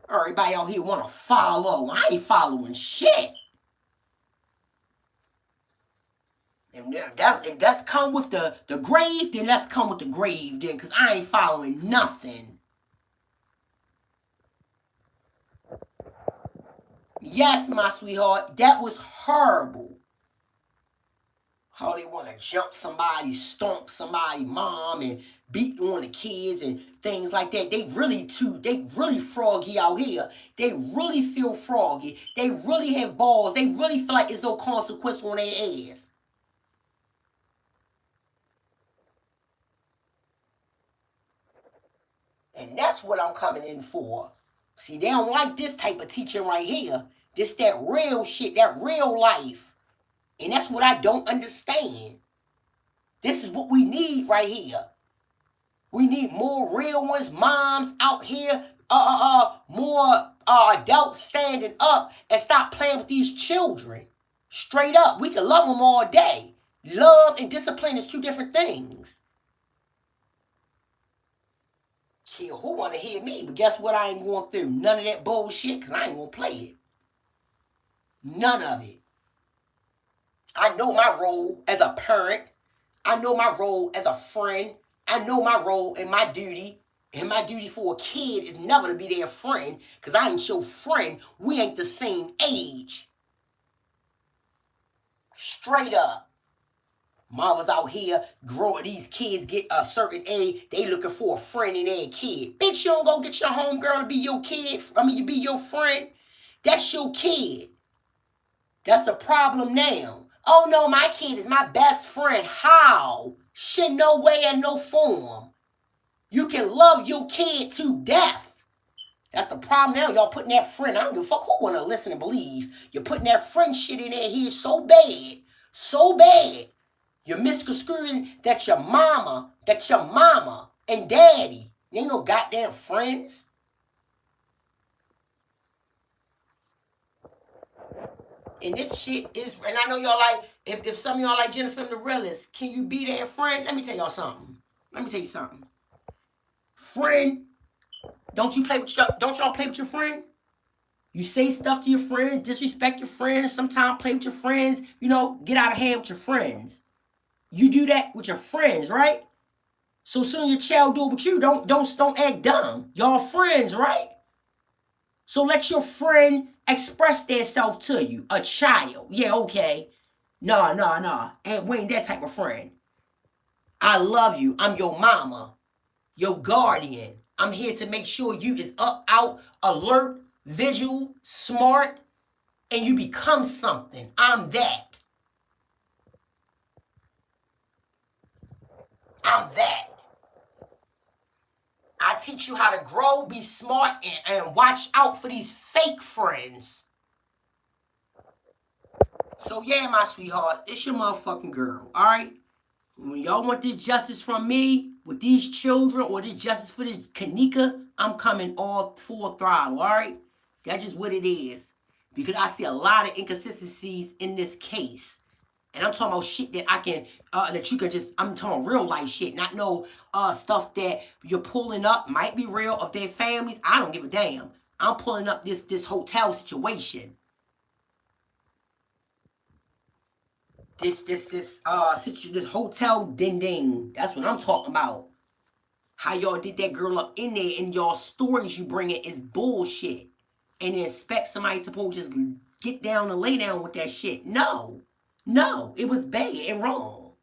Everybody out here want to follow. I ain't following shit. And if that's come with the grave, then let's come with the grave then, because I ain't following nothing. Yes, my sweetheart, that was horrible. How they want to jump somebody, stomp somebody, mom, and beat on the kids and things like that. They really froggy out here. They really feel froggy. They really have balls. They really feel like there's no consequence on their ass. And that's what I'm coming in for. See, they don't like this type of teaching right here. This that real shit, that real life. And that's what I don't understand. This is what we need right here. We need more real ones, moms out here, more adults standing up and stop playing with these children. Straight up, we can love them all day. Love and discipline is two different things. Yeah, who want to hear me? But guess what? I ain't going through none of that bullshit because I ain't going to play it. None of it. I know my role as a parent. I know my role as a friend. I know my role and my duty. And my duty for a kid is never to be their friend because I ain't your friend. We ain't the same age. Straight up. Mama's out here growing, these kids get a certain age, they looking for a friend in their kid. Bitch, you don't go get your homegirl to be your kid. You be your friend. That's your kid. That's the problem now. Oh no, my kid is my best friend. How? Shit, no way and no form. You can love your kid to death. That's the problem now. Y'all putting that friend, I don't give a fuck who want to listen and believe. You're putting that friend shit in there here so bad. So bad. You're misconstruing that your mama and daddy ain't no goddamn friends. And this shit is, and I know y'all like, if some of y'all like Jennifer the Realist, can you be their friend? Let me tell y'all something. Friend, don't y'all play with your friend? You say stuff to your friends, disrespect your friends, sometimes play with your friends, get out of hand with your friends. You do that with your friends, right? So soon your child do it with you. Don't act dumb. Y'all friends, right? So let your friend express themselves to you. A child. Yeah, okay. Nah. We ain't that type of friend. I love you. I'm your mama. Your guardian. I'm here to make sure you is up, out, alert, visual, smart, and you become something. I'm that. I teach you how to grow, be smart, and watch out for these fake friends. So yeah, my sweethearts, it's your motherfucking girl, all right? When y'all want this justice from me, with these children, or this justice for this KENNEKA, I'm coming all full throttle, all right? That's just what it is. Because I see a lot of inconsistencies in this case. And I'm talking about shit that I can, that you can just, I'm talking real life shit, not no stuff that you're pulling up, might be real of their families. I don't give a damn. I'm pulling up this hotel situation. This hotel ding. That's what I'm talking about. How y'all did that girl up in there, and y'all stories you bring it is bullshit. And then expect somebody supposed to just get down and lay down with that shit. No, it was bad and wrong.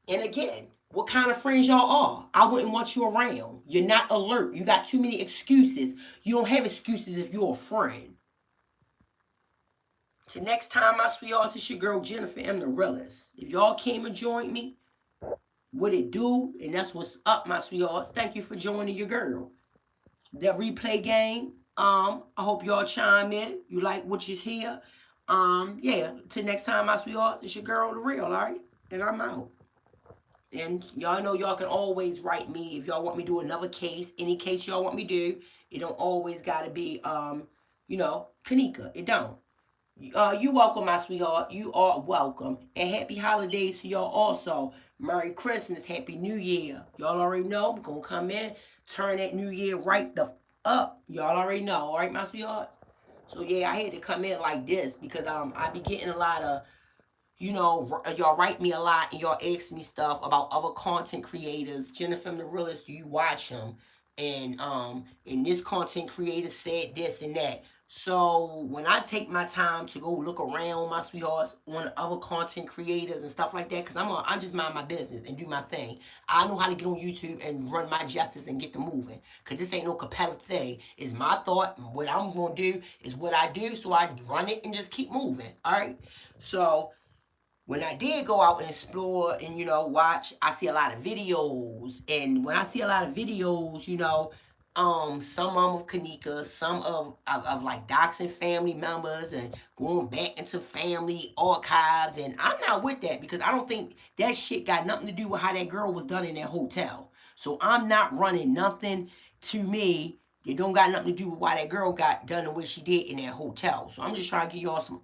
And again, what kind of friends y'all are? I wouldn't want you around. You're not alert. You got too many excuses. You don't have excuses if you're a friend. So next time, my sweethearts, it's your girl Jennifer M. the Realist. If y'all came and joined me, what it do? And that's what's up, my sweethearts. Thank you for joining your girl. The replay game. I hope y'all chime in. You like what you hear. Yeah. Till next time, my sweethearts, it's your girl The Real, all right? And I'm out. And y'all know y'all can always write me if y'all want me to do another case. Any case y'all want me to do. It don't always gotta be KENNEKA. It don't. You welcome, my sweetheart. You are welcome. And happy holidays to y'all also. Merry Christmas. Happy New Year. Y'all already know. I'm going to come in. Turn that New Year right the up. Y'all already know. All right, my sweethearts? So, yeah, I had to come in like this because I be getting a lot of, y'all write me a lot and y'all ask me stuff about other content creators. Jennifer the Realist, do you watch them? And this content creator said this and that. So when I take my time to go look around, my sweethearts, on other content creators and stuff like that, because I'm just mind my business and do my thing. I know how to get on YouTube and run my justice and get to moving. Because this ain't no competitive thing. It's my thought. And what I'm going to do is what I do. So I run it and just keep moving. All right? So when I did go out and explore and, watch, I see a lot of videos. And when I see a lot of videos, some of KENNEKA, some of like doxing family members and going back into family archives. And I'm not with that because I don't think that shit got nothing to do with how that girl was done in that hotel. So I'm not running nothing to me. It don't got nothing to do with why that girl got done the way she did in that hotel. So I'm just trying to give y'all some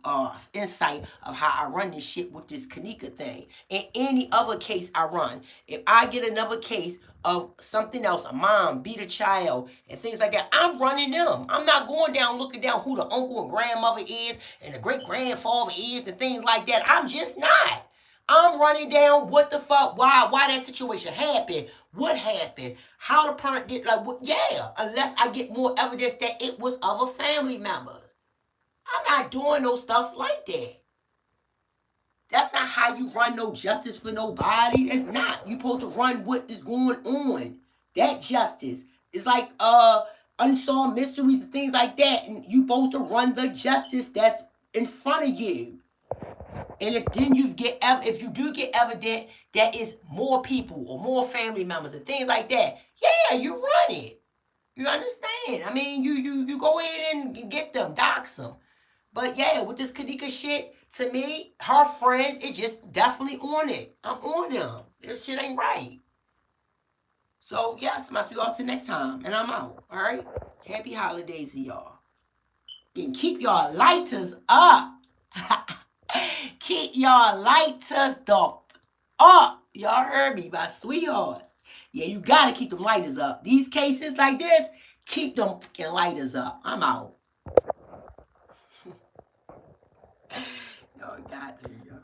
insight of how I run this shit with this KENNEKA thing. And any other case I run. If I get another case of something else, a mom beat a child and things like that, I'm running them. I'm not going down looking down who the uncle and grandmother is and the great grandfather is and things like that. I'm just not. I'm running down what the fuck, why that situation happened, what happened, how the parent did, like, what, yeah, unless I get more evidence that it was other family members. I'm not doing no stuff like that. That's not how you run no justice for nobody. That's not. You supposed to run what is going on. That justice. It's like unsolved mysteries and things like that. And you supposed to run the justice that's in front of you. And if you do get evident that is more people or more family members and things like that, yeah, you run it. You understand? I mean, you go ahead and get them, dox them. But yeah, with this KENNEKA shit, to me, her friends, it just definitely on it. I'm on them. This shit ain't right. So yes, my sweethearts, till next time. And I'm out. Alright? Happy holidays to y'all. And keep y'all lighters up. Keep y'all lighters up. Y'all heard me, my sweethearts. Yeah, you gotta keep them lighters up. These cases like this, keep them fucking lighters up. I'm out. Y'all got to, yo.